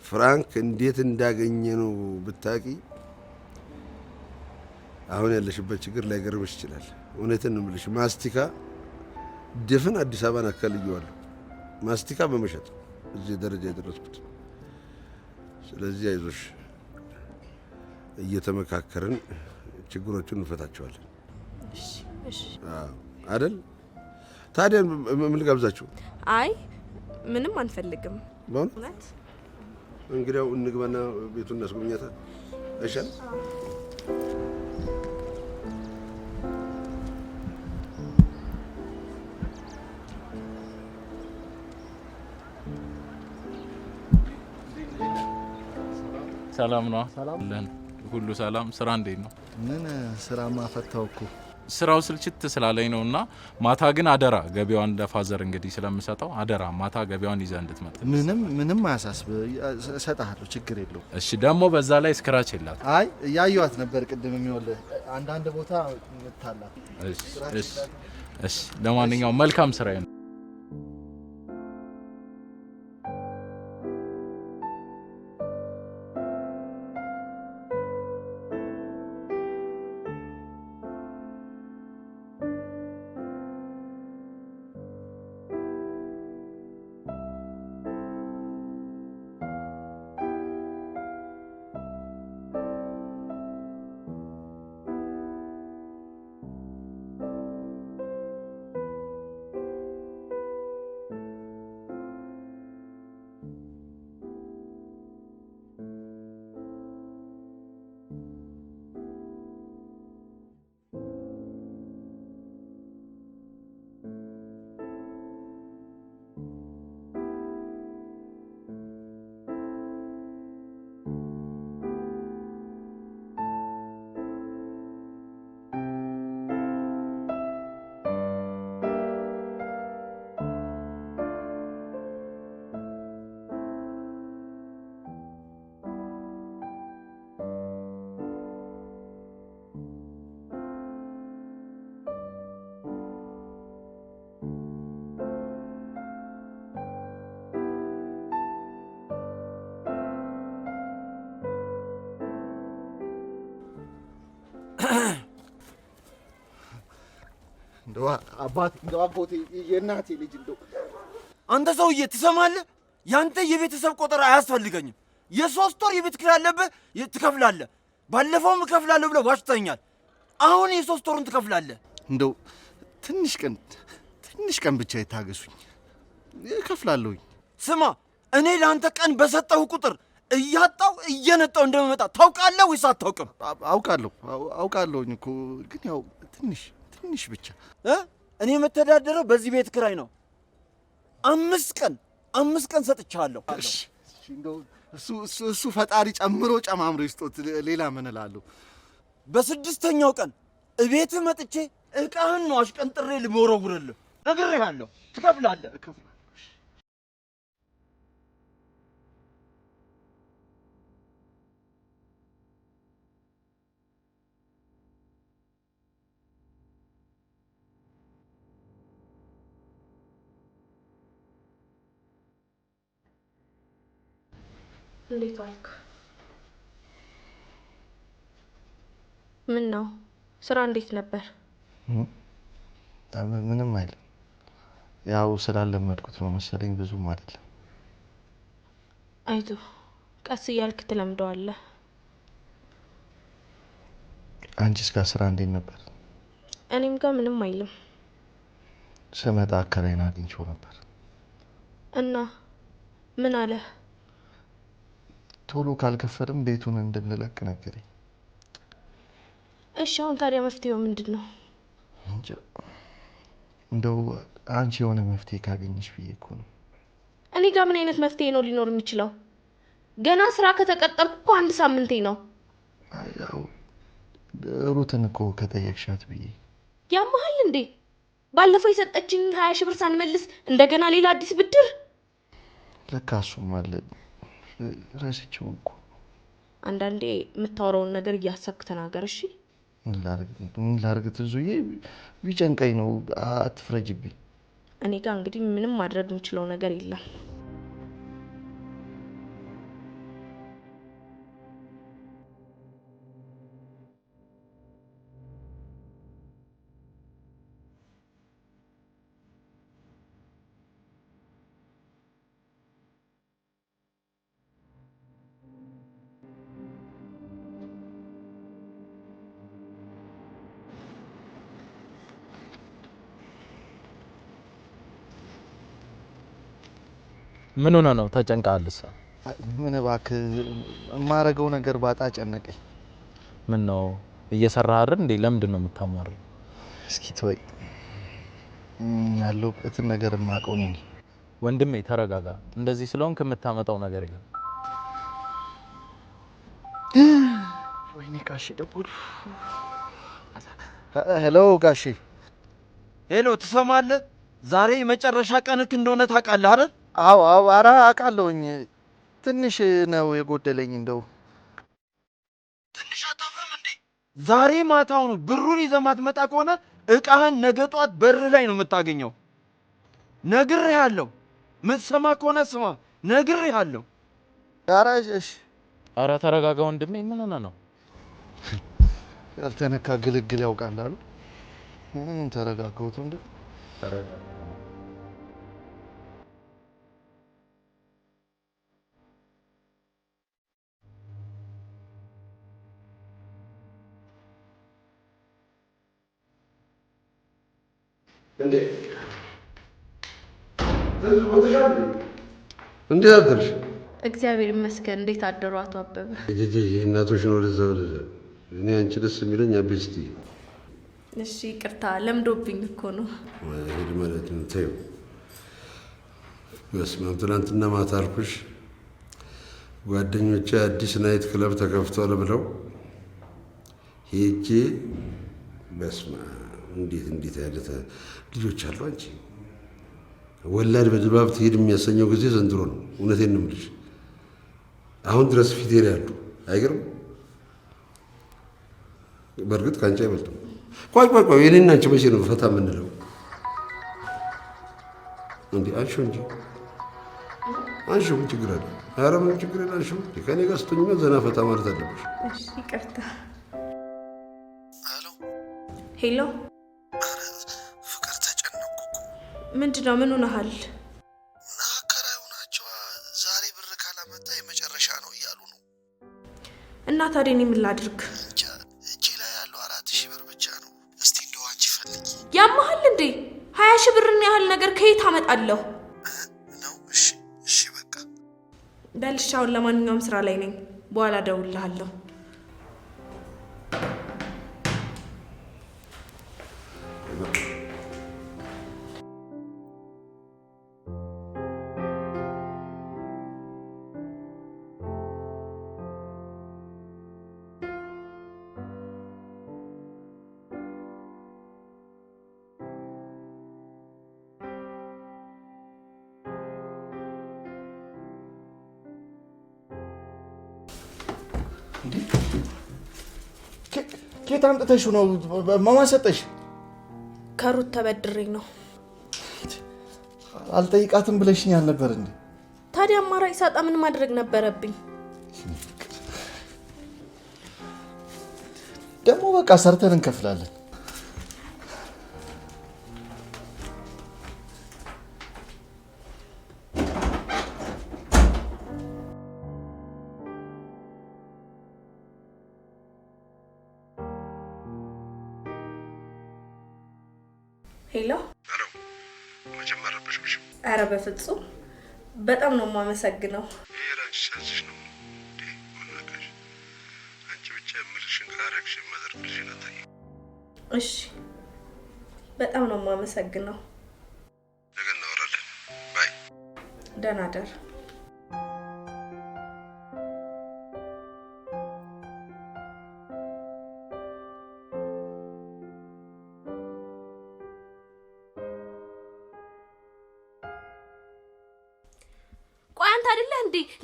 ፍራንክ እንዴት እንዳገኘ ነው ብታቂ አሁን ያለሽበት ችግር ላይገርምሽ ይችላል። እውነትን ነው የምልሽ። ማስቲካ ድፍን አዲስ አበባን አካልየዋለሁ ማስቲካ በመሸጥ እዚህ ደረጃ የደረስኩት። ስለዚህ አይዞሽ፣ እየተመካከርን ችግሮቹን እንፈታቸዋለን። እሺ እሺ አይደል? ታዲያ ምን ልጋብዛችሁ? አይ ምንም አንፈልግም። በእውነት እንግዲያው እንግባና ቤቱን እናስጎብኛታ አይሻል? ሰላም ነው? ሁሉ ሰላም። ስራ እንዴት ነው? ምን ስራማ ፈታው እኮ ስራው ስልችት ስላለኝ ነውና ማታ ግን አደራ ገቢያዋን ለፋዘር እንግዲህ ስለምሰጠው አደራ ማታ ገቢያዋን ይዘህ እንድትመጣ። ምንም አያሳስብ፣ እሰጥሃለሁ፣ ችግር የለውም። እሺ። ደግሞ በዛ ላይ ስክራች የላት። አይ ያዩዋት ነበር ቅድም የሚወልህ አንዳንድ ቦታ ምታላት። እሺ። ለማንኛውም መልካም ስራ ነው። እንደው አጎቴ የእናቴ ልጅ እንደው አንተ ሰውዬ ትሰማለህ? ያንተ የቤተሰብ ቆጠራ አያስፈልገኝም። የ3 ወር የቤት ኪራይ አለብህ፣ ትከፍላለህ። ባለፈውም እከፍላለሁ ብለህ ዋሽተኛል። አሁን የ3 ወሩን ትከፍላለህ። እንደው ትንሽ ቀን ብቻ ይታገሱኝ፣ እከፍላለሁኝ። ስማ እኔ ለአንተ ቀን በሰጠሁ ቁጥር እያጣው እየነጣው እንደመመጣ ታውቃለህ ወይስ አታውቅም? አውቃለሁኝ እኮ ግን ያው ትንሽ ብቻ። እኔ የምተዳደረው በዚህ ቤት ኪራይ ነው። 5 ቀን ሰጥቻለሁ። እንደው እሱ ፈጣሪ ጨምሮ ጨማምሮ ይስጦት። ሌላ ምን እላለሁ? በ6ኛው ቀን እቤትህ መጥቼ ዕቃህን ነው አሽቀንጥሬ ልወረውርልህ። ነግሬሃለሁ፣ ትከፍላለህ። እንዴት ዋልክ? ምን ነው ስራ እንዴት ነበር? ምንም አይልም። ያው ስላለመድኩት ነው መሰለኝ፣ ብዙም አይደለም። አይዞህ ቀስ እያልክ ትለምደዋለህ። አንቺስ ጋር ስራ እንዴት ነበር? እኔም ጋር ምንም አይልም። ስመጣ አከራይን አግኝቼው ነበር እና ምን አለ? ቶሎ ካልከፈልም ቤቱን እንድንለቅ ነገረኝ። እሺ አሁን ታዲያ መፍትሄው ምንድን ነው? እንደው አንቺ የሆነ መፍትሄ ካገኘሽ ብዬ እኮ ነው። እኔ ጋር ምን አይነት መፍትሄ ነው ሊኖር የሚችለው? ገና ስራ ከተቀጠርኩ እኮ 1 ሳምንቴ ነው። ያው ሩትን እኮ ከጠየቅሻት ብዬ። ያመሃል እንዴ? ባለፈው የሰጠችኝ 20 ሺህ ብር ሳንመልስ እንደገና ሌላ አዲስ ብድር? ለካ እሱም አለ፣ ረስቼው እኮ። አንዳንዴ የምታወራውን ነገር እያሰብክ ተናገር እሺ? ምን ላድርግ ትዙዬ፣ ቢጨንቀኝ ነው፣ አትፍረጅብኝ። እኔ ጋር እንግዲህ ምንም ማድረግ የምችለው ነገር የለም። ምን ሆነ ነው ተጨንቃለህ? ምን እባክህ የማረገው ነገር ባጣ ጨነቀኝ። ምን ነው እየሰራህ አይደል እንዴ? ለምንድን ነው የምታማረው? እስኪ ተወይ። ያለሁበትን ነገር የማውቀው ነኝ። ወንድሜ ተረጋጋ። እንደዚህ ስለሆንክ የምታመጣው ነገር የለም። ወይኔ ጋሼ ደውሉ። ሄሎ ጋሼ። ሄሎ ትሰማለህ? ዛሬ የመጨረሻ ቀንክ እንደሆነ ታውቃለህ አይደል? አዎ ኧረ አውቃለሁኝ። ትንሽ ነው የጎደለኝ። እንደው ትንሽ አታፍርም እንዴ? ዛሬ ማታው ነው። ብሩን ይዘህ ማትመጣ ከሆነ እቃህን ነገ ጧት በር ላይ ነው የምታገኘው። ነግሬሃለሁ። የምትሰማ ከሆነ ስማ፣ ነግሬሃለሁ። ኧረ እሺ። ኧረ ተረጋጋ ወንድሜ። ምን ሆነ ነው? ያልተነካ ግልግል ያውቃል አሉ። ተረጋጋሁት እንዴ? ተረጋጋ። እንዴት አደርሽ? እግዚአብሔር ይመስገን። እንዴት አደሩ አቶ አበበ? እናቶች ነው ወደዛ። እኔ አንቺ ደስ የሚለኝ አቤስቲ። እሺ ይቅርታ፣ ለምዶብኝ እኮ ነው። ሄድ ማለት ነው። ተይው። በስመ አብ። ትናንትና ማታ አልኩሽ ጓደኞቼ አዲስ ናይት ክለብ ተከፍቷል ብለው ሄጄ፣ በስመ አብ እንዴት ያለ ልጆች አሉ። አንቺ ወላድ በድባብ ትሄድ የሚያሰኘው ጊዜ ዘንድሮ ነው። እውነቴን ነው የምልሽ። አሁን ድረስ ፊቴ ላይ ያሉ አይገርም። በእርግጥ ከአንቺ አይበልጥም። ቆይ የኔና አንቺ መቼ ነው ፈታ የምንለው? እንዴ አንሺው እንጂ አንሺው። ምን ችግር አለ? ኧረ ምን ችግር የለ። አንሺው። ከኔ ጋር ስትሆኚ ዘና ፈታ ማለት አለብሽ። እሺ ይቅርታ። ሄሎ ፍቅር፣ ተጨነኩ እኮ። ምንድን ነው? ምን ሆነሃል? አከራዩ ናቸው። ዛሬ ብር ካላመጣ የመጨረሻ ነው እያሉ ነው። እና ታዲያ እኔ ምን ላድርግ? እንጃ። እጄ ላይ ያለው 4000 ብር ብቻ ነው። እስቲ እንደው አንቺ ፈልጊ። ያማሃል እንዴ? 20,000 ብርን ያህል ነገር ከየት አመጣለሁ ነው? እሺ በቃ በልሽ። አሁን ለማንኛውም ስራ ላይ ነኝ። በኋላ እደውልልሃለሁ። ኬት አምጥተሽ ነው? ማን ሰጠሽ? ከሩት ተበድሬ ነው። አልጠይቃትም ብለሽኛል ነበር እንዴ? ታዲያ አማራጭ ሳጣ ምን ማድረግ ነበረብኝ? ደግሞ በቃ ሰርተን እንከፍላለን። ሄሎ ሄሎ። መጀመር አለብሽ። ኧረ በፍጹም በጣም ነው የማመሰግነው። ይሄ ራንቺ ሳዝሽ ነው እንዴ? ወላቀሽ አንቺ ብቻ የምልሽን ካረግሽ ማዘርብልሽ ነታይ። እሺ በጣም ነው የማመሰግነው። ነገ እናወራለን። ባይ። ደህና ደር።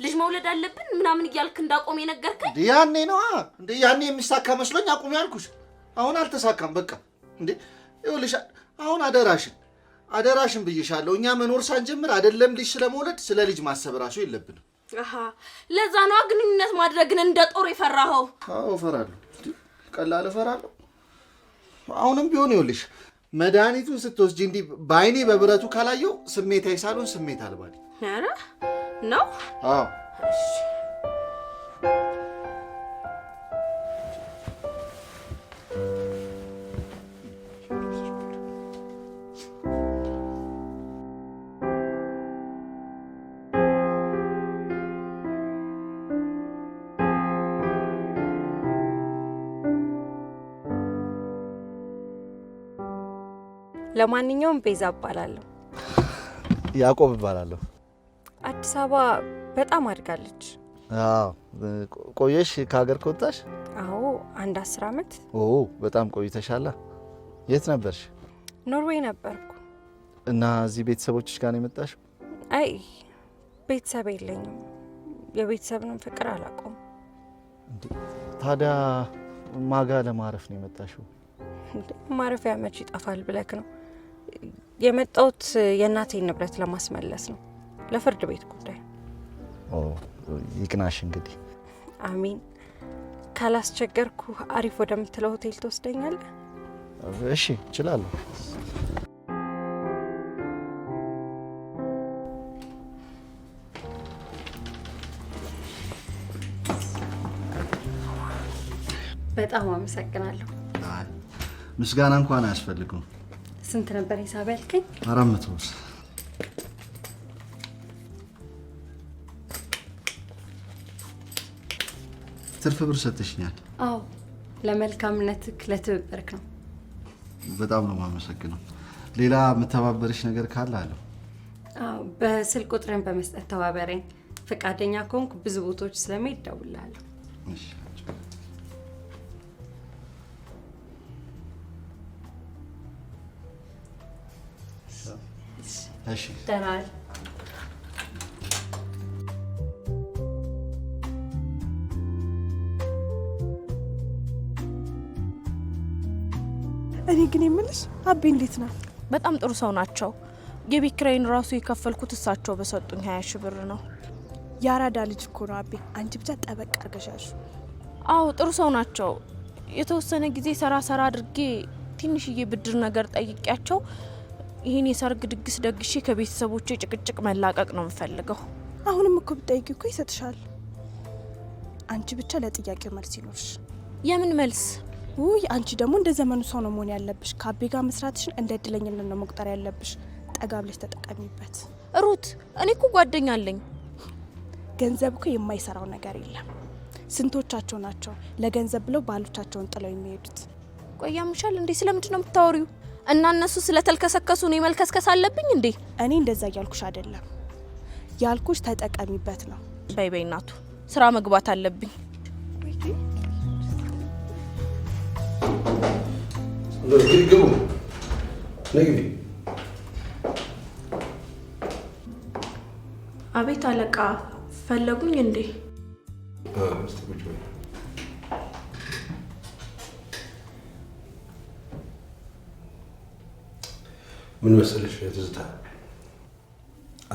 ልጅ መውለድ አለብን ምናምን እያልክ እንዳቆም የነገርከኝ ያኔ ነው እንዴ? ያኔ የሚሳካ መስሎኝ አቁም ያልኩሽ። አሁን አልተሳካም። በቃ እንዴ ይኸውልሽ፣ አሁን አደራሽን ብዬሻለሁ። እኛ መኖር ሳንጀምር አይደለም ልጅ ስለመውለድ ስለ ልጅ ማሰብ ራሱ የለብንም። አሃ ለዛ ነው ግንኙነት ማድረግን እንደ ጦር የፈራኸው? አዎ እፈራለሁ። ቀላል እፈራለሁ። አሁንም ቢሆን ይኸውልሽ መድኃኒቱን ስትወስጂ እንዲህ በአይኔ በብረቱ ካላየው ስሜታዊ ሳልሆን ስሜት አልባ ነኝ። ኧረ ነው? አዎ ለማንኛውም ቤዛ እባላለሁ። ያዕቆብ እባላለሁ። አዲስ አበባ በጣም አድጋለች። አዎ ቆየሽ ከሀገር ከወጣሽ? አዎ 10 ዓመት። ኦ በጣም ቆይተሻል። የት ነበርሽ? ኖርዌይ ነበርኩ። እና እዚህ ቤተሰቦችሽ ጋር ነው የመጣሽው? አይ ቤተሰብ የለኝም። የቤተሰብንም ፍቅር አላውቀውም። ታዲያ ማጋ ለማረፍ ነው የመጣሽው? ማረፊያ መች ይጠፋል ብለክ ነው የመጣሁት። የእናቴን ንብረት ለማስመለስ ነው፣ ለፍርድ ቤት ጉዳይ። ኦ ይቅናሽ እንግዲህ። አሚን። ካላስቸገርኩ አሪፍ ወደምትለው ሆቴል ትወስደኛለህ? እሺ እችላለሁ። በጣም አመሰግናለሁ። ምስጋና እንኳን አያስፈልግም። ስንት ነበር ሂሳብ ያልከኝ? 400 ብር። ትርፍ ብር ሰጥሽኛል። አዎ ለመልካምነትክ ለትብብርክ ነው። በጣም ነው የማመሰግነው። ሌላ የምተባበርሽ ነገር ካለ አለው? አዎ በስልክ ቁጥርን በመስጠት ተባበረኝ። ፈቃደኛ ከሆንኩ ብዙ ቦታዎች ስለሚሄድ እደውልልሃለሁ። እሺ እሺ ደህና እኔ ግን የምልሽ አቤ እንዴት ነው? በጣም ጥሩ ሰው ናቸው። የቤት ኪራይን ራሱ የከፈልኩት እሳቸው በሰጡኝ 20 ሺህ ብር ነው። ያራዳ ልጅ እኮ ነው አቤ። አንቺ ብቻ ጠበቅ አድርገሻሽ። አዎ ጥሩ ሰው ናቸው። የተወሰነ ጊዜ ሰራ አድርጌ ትንሽዬ ብድር ነገር ጠይቂያቸው ይሄን የሰርግ ድግስ ደግሼ ከቤተሰቦቼ ጭቅጭቅ መላቀቅ ነው የምፈልገው። አሁንም እኮ ብትጠይቂ እኮ ይሰጥሻል። አንቺ ብቻ ለጥያቄው መልስ ይኖርሽ። የምን መልስ? ውይ አንቺ ደግሞ እንደ ዘመኑ ሰው ነው መሆን ያለብሽ። ከአቤ ጋር መስራትሽን እንደ እድለኝነት ነው መቁጠር ያለብሽ። ጠጋ ብለሽ ተጠቀሚበት። ሩት እኔ እኮ ጓደኛ አለኝ። ገንዘብ እኮ የማይሰራው ነገር የለም። ስንቶቻቸው ናቸው ለገንዘብ ብለው ባሎቻቸውን ጥለው የሚሄዱት? ቆይ ያምሻል እንዴ? ስለምንድን ነው የምታወሪው? እና እነሱ ስለተልከሰከሱ ነው መልከስከስ አለብኝ እንዴ? እኔ እንደዛ እያልኩሽ አይደለም። ያልኩሽ ተጠቀሚበት ነው። በይ በይ እናቱ ስራ መግባት አለብኝ። ግቡ ነግቢ። አቤት አለቃ፣ ፈለጉኝ እንዴ? ምን መሰለሽ ትዝታ፣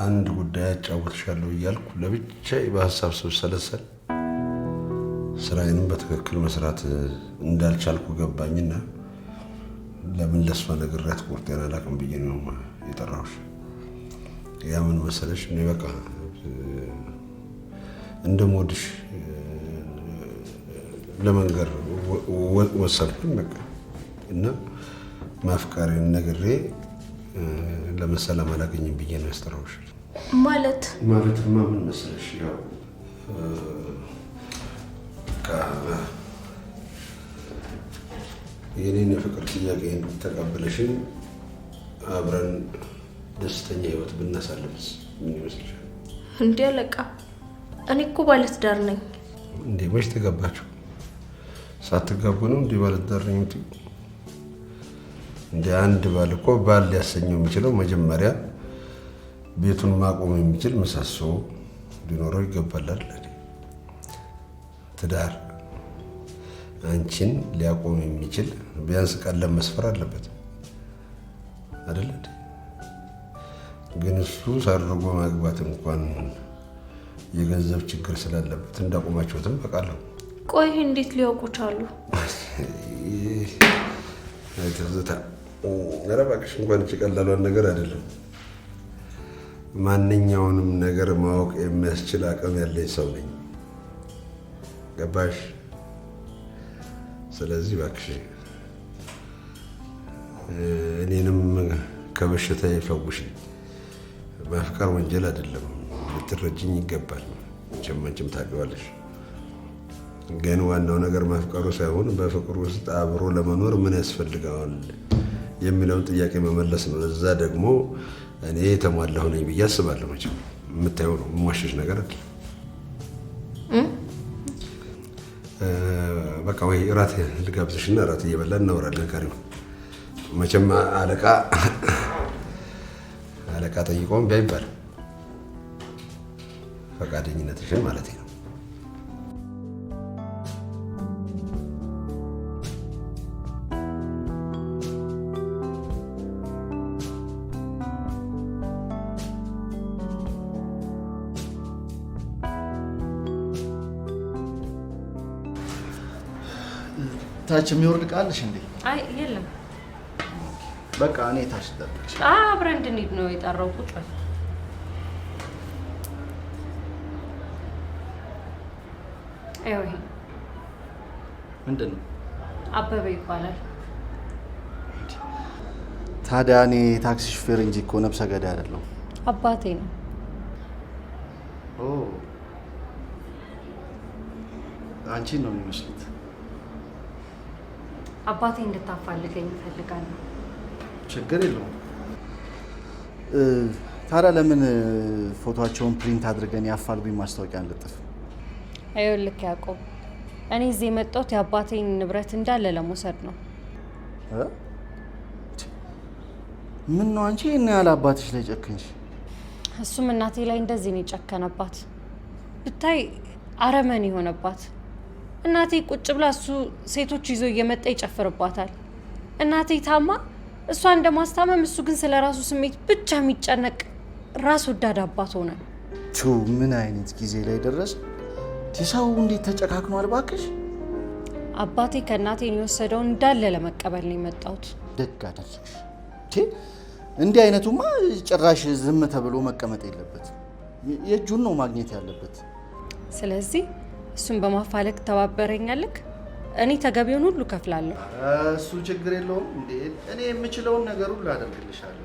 አንድ ጉዳይ አጫውትሻለሁ እያልኩ ለብቻዬ በሀሳብ ስብሰለሰል ስራዬንም በትክክል መስራት እንዳልቻልኩ ገባኝና ለምን ለሷ ነግሬያት ቁርጤን አላውቅም ብዬ ነው የጠራሁሽ። ያ ምን መሰለሽ፣ እኔ በቃ እንደምወድሽ ለመንገር ወሰንኩኝ በቃ እና ማፍቀሬን ነግሬ ለምን ሰላም አላገኝም ብዬ ነው ያስጠራሁሽ። ማለትማ ምን መሰለሽ፣ ያው የኔን የፍቅር ጥያቄ ተቀበለሽን አብረን ደስተኛ ህይወት ብናሳልፍስ ምን ይመስልሻል? እንዴ አለቃ፣ እኔ እኮ ባለትዳር ነኝ። እንዴ መች ተጋባችሁ? ሳትጋቡ ነው እንዴ ባለትዳር ነኝ የምትይው? እንደ አንድ ባል እኮ ባል ሊያሰኘው የሚችለው መጀመሪያ ቤቱን ማቆም የሚችል ምሰሶ ሊኖረው ይገባል አይደል? ትዳር አንቺን ሊያቆም የሚችል ቢያንስ ቀለም መስፈር አለበት አይደል? ግን እሱ ሰርጎ ማግባት እንኳን የገንዘብ ችግር ስላለበት እንዳቆማችሁትም በቃለሁ። ቆይ እንዴት ሊያውቁ ቻሉ? ትዝታ፣ ኧረ እባክሽ እንኳን እቺ ቀላሏን ነገር አይደለም፣ ማንኛውንም ነገር ማወቅ የሚያስችል አቅም ያለኝ ሰው ነኝ። ገባሽ? ስለዚህ እባክሽ እኔንም ከበሽታ ይፈውሽኝ። ማፍቀር ወንጀል አይደለም፣ ልትረጅኝ ይገባል። አንቺም ታውቂዋለሽ። ግን ዋናው ነገር ማፍቀሩ ሳይሆን በፍቅሩ ውስጥ አብሮ ለመኖር ምን ያስፈልገዋል የሚለውን ጥያቄ መመለስ ነው። ለዛ ደግሞ እኔ የተሟላሁ ነኝ ብዬ አስባለሁ። መቼም የምታየው ነው፣ የምዋሸሽ ነገር አለ። በቃ ወይ እራት ልጋብዝሽና እራት እየበላን እናወራለን። ካሪው መቼም አለቃ ጠይቆም ቢያይባል ፈቃደኝነትሽን ማለት ነው። ታች የሚወርድ ቃልሽ እንዴ? አይ የለም። በቃ እኔ ታች ልጠብቅሽ። አብረን እንድንሄድ ነው የጠራው። ቁጭ በል። ይሄ ምንድን ነው? አበበ ይባላል። ታዲያ እኔ ታክሲ ሹፌር እንጂ እኮ ነብሰ ገዳይ አይደለሁም። አባቴ ነው። አንቺን ነው የሚመስሉት። አባቴ እንድታፋልገኝ እፈልጋለሁ። ችግር የለውም። ታዲያ ለምን ፎቶቸውን ፕሪንት አድርገን ያፋልጉኝ ማስታወቂያ አንለጥፍ? ይኸውልህ ያዕቆብ፣ እኔ እዚህ የመጣሁት የአባቴን ንብረት እንዳለ ለመውሰድ ነው። ምን ነው አንቺ እና ያለ አባትሽ ላይ ጨከንሽ? እሱም እናቴ ላይ እንደዚህ ነው የጨከነባት። ብታይ አረመኔ የሆነባት። እናቴ ቁጭ ብላ እሱ ሴቶች ይዞ እየመጣ ይጨፍርባታል። እናቴ ታማ እሷ እንደማስታመም እሱ ግን ስለ ራሱ ስሜት ብቻ የሚጨነቅ ራስ ወዳድ አባት ሆነ። ምን አይነት ጊዜ ላይ ደረስ? ሰው እንዴት ተጨካክኗል ባክሽ። አባቴ ከእናቴን የወሰደውን እንዳለ ለመቀበል ነው የመጣሁት። ደግ አደረግሽ። እንዲህ አይነቱማ ጭራሽ ዝም ተብሎ መቀመጥ የለበትም። የእጁን ነው ማግኘት ያለበት። ስለዚህ እሱን በማፋለግ ተባበረኛለክ። እኔ ተገቢውን ሁሉ ከፍላለሁ። እሱ ችግር የለውም። እንዴ እኔ የምችለውን ነገር ሁሉ አደርግልሻለሁ።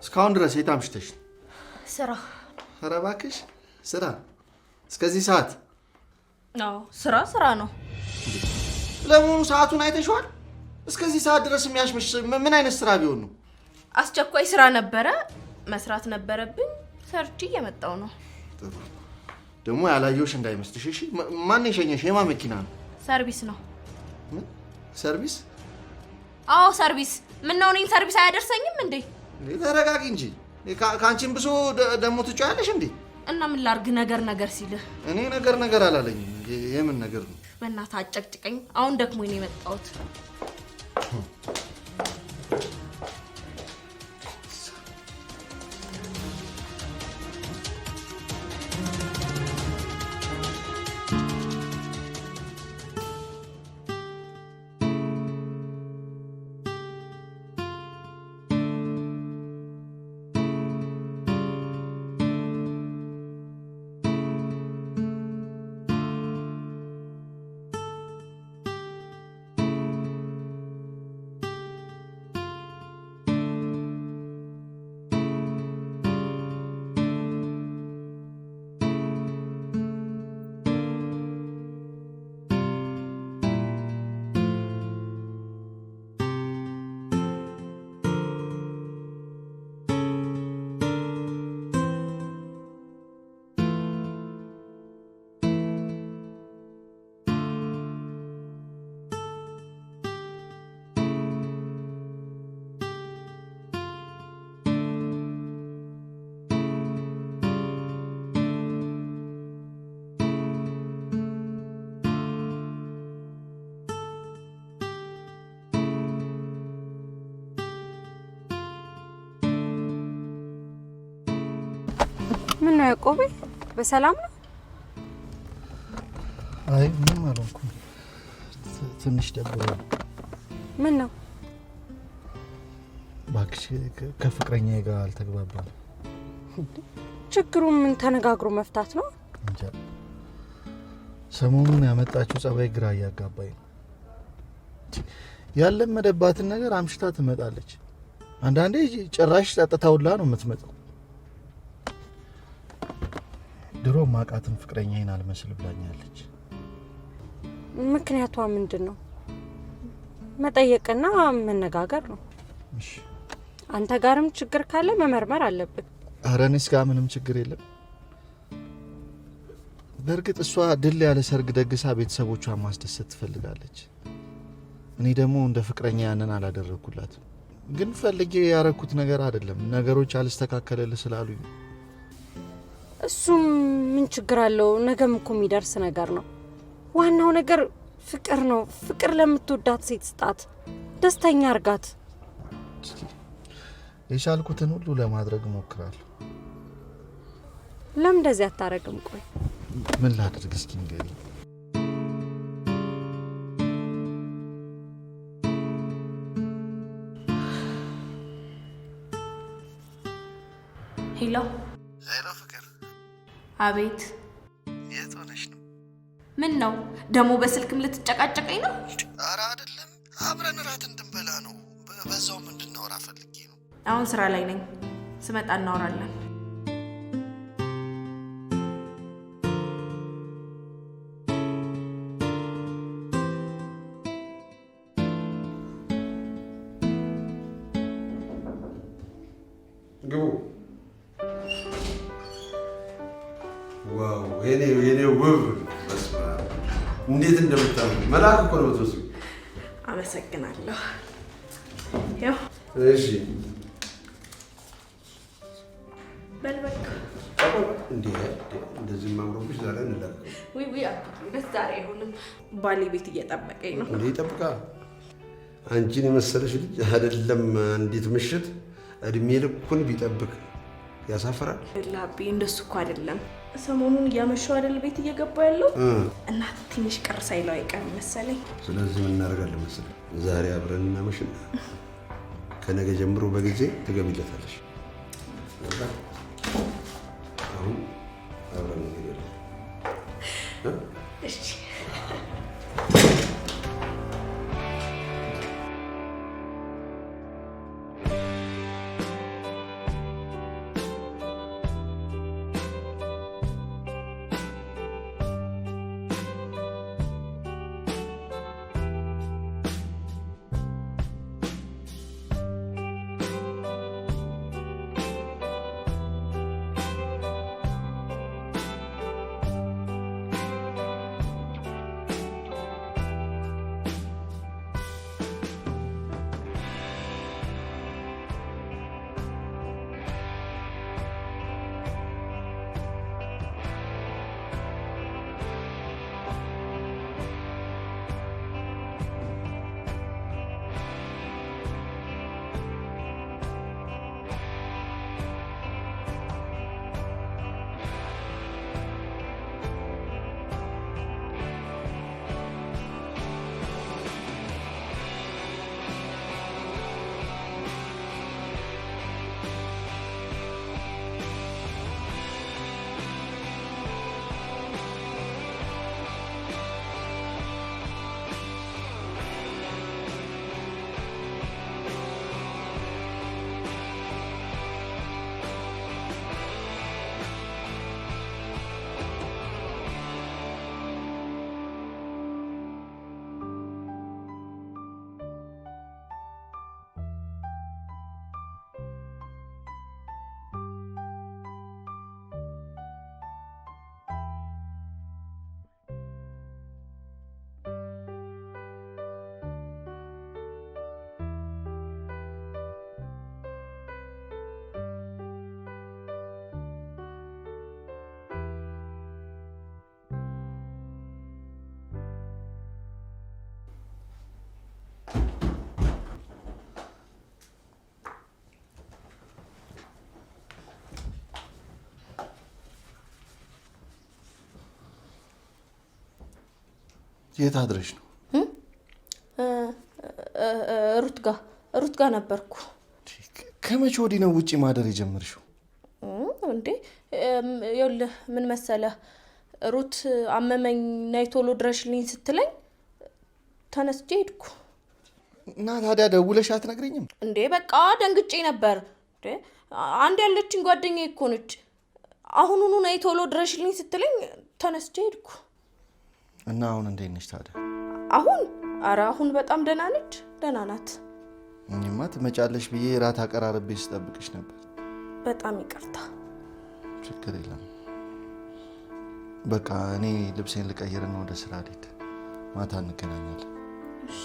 እስካሁን ድረስ የት አምሽተሽ? ስራ። ኧረ እባክሽ ስራ? እስከዚህ ሰዓት? አዎ ስራ ነው። ለመሆኑ ሰዓቱን አይተሽዋል? እስከዚህ ሰዓት ድረስ የሚያሽምሽ ምን አይነት ስራ ቢሆን ነው? አስቸኳይ ስራ ነበረ፣ መስራት ነበረብኝ። ሰርቼ እየመጣሁ ነው። ጥሩ። ደግሞ ያላየሁሽ እንዳይመስልሽ እሺ? ማን የሸኘሽ? የማን መኪና ነው? ሰርቪስ ነው። ምን ሰርቪስ? አዎ ሰርቪስ። ምን ነው እኔን ሰርቪስ አያደርሰኝም እንዴ? ተረጋጊ እንጂ። ከአንቺም ብሶ ደግሞ ትጫያለሽ እንዴ? እና ምን ላርግ? ነገር ሲልህ እኔ ነገር አላለኝም። የምን ነገር ነው? በእናትህ አጨቅጭቀኝ። አሁን ደክሞኝ ነው የመጣሁት። ምን ነው ያዕቆብ? በሰላም ነው? አይ ምንም አልሆንኩም። ትንሽ ደብሮኝ። ምን ነው? እባክሽ ከፍቅረኛዬ ጋር አልተግባባም። ችግሩ ምን ተነጋግሮ መፍታት ነው? እንጃ ሰሞኑን ያመጣችው ጸባይ ግራ እያጋባኝ ነው። ያለመደባትን ነገር አምሽታ ትመጣለች። አንዳንዴ ጭራሽ ጠጥታውላ ነው የምትመጣው። ድሮ ማቃትን ፍቅረኛዬን አልመስል ብላኛለች። ምክንያቷ ምንድን ነው? መጠየቅና መነጋገር ነው። እሺ አንተ ጋርም ችግር ካለ መመርመር አለብን። ኧረ እኔስ ጋር ምንም ችግር የለም። በእርግጥ እሷ ድል ያለ ሰርግ ደግሳ ቤተሰቦቿን ማስደሰት ትፈልጋለች። እኔ ደግሞ እንደ ፍቅረኛ ያንን አላደረኩላትም። ግን ፈልጌ ያረኩት ነገር አይደለም። ነገሮች አልስተካከለልህ ስላሉኝ። እሱም ምን ችግር አለው? ነገም እኮ የሚደርስ ነገር ነው። ዋናው ነገር ፍቅር ነው። ፍቅር ለምትወዳት ሴት ስጣት፣ ደስተኛ አርጋት። የቻልኩትን ሁሉ ለማድረግ እሞክራለሁ። ለምን እንደዚህ አታረግም? ቆይ ምን ላድርግ እስኪ ንገሪኝ። ሄሎ ሄሎ ፍቅር። አቤት። የት ሆነሽ ነው? ምን ነው ደግሞ በስልክም ልትጨቃጨቀኝ ነው? ኧረ አይደለም፣ አብረን እራት እንድንበላ ነው። በዛውም እንድናወራ ፈልጌ ነው። አሁን ስራ ላይ ነኝ፣ ስመጣ እናወራለን። ግቡ። ዋው የኔ ውብ በስመ አብ እንዴት እንደምታምሩ መልአክ እኮ ነው የምትመስሉ። አመሰግናለሁ። ያው እሺ በል በቃ እንደዚህ ማምሮብሽ ዛሬ እንላለን። ወይ አትኩሪ፣ ዛሬ አይሆንም። ባሌ ቤት እየጠበቀኝ ነው። እንዴ ይጠብቃ። አንቺን የመሰለሽ ልጅ አይደለም አንዲት ምሽት እድሜ ልኩን ቢጠብቅ ያሳፍራል። ላቢ እንደሱ እኮ አይደለም። ሰሞኑን እያመሸው አይደል ቤት እየገባ ያለው እና ትንሽ ቅር ሳይለው አይቀርም መሰለኝ። ስለዚህ ምን እናደርጋለን መሰለኝ? ዛሬ አብረን እናመሽና ከነገ ጀምሮ በጊዜ ትገቢለታለሽ። አሁን አብረን እንሄዳለን። እሺ የት አድረሽ ነው? ሩት ጋር ነበርኩ። ከመቼ ወዲህ ነው ውጪ ማደር የጀመርሽው? እንዴ ይኸውልህ ምን መሰለህ ሩት አመመኝ ነይ ቶሎ ድረሽልኝ ስትለኝ ተነስቼ ሄድኩ። እና ታዲያ ደውለሽ አትነግሪኝም እንዴ? በቃ ደንግጬ ነበር። እንዴ አንድ ያለችኝ ጓደኛዬ እኮ ነች። አሁኑኑ ነይ ቶሎ ድረሽልኝ ስትለኝ ተነስቼ ሄድኩ። እና አሁን እንዴት ነሽ ታዲያ? አሁን በጣም ደህና ነች፣ ደህና ናት። እኔማ ትመጫለሽ ብዬ ራት አቀራርቤ ስጠብቅሽ ነበር። በጣም ይቅርታ። ችግር የለም። በቃ እኔ ልብሴን ልቀይርና ወደ ስራ ልሄድ። ማታ እንገናኛለን። እሺ።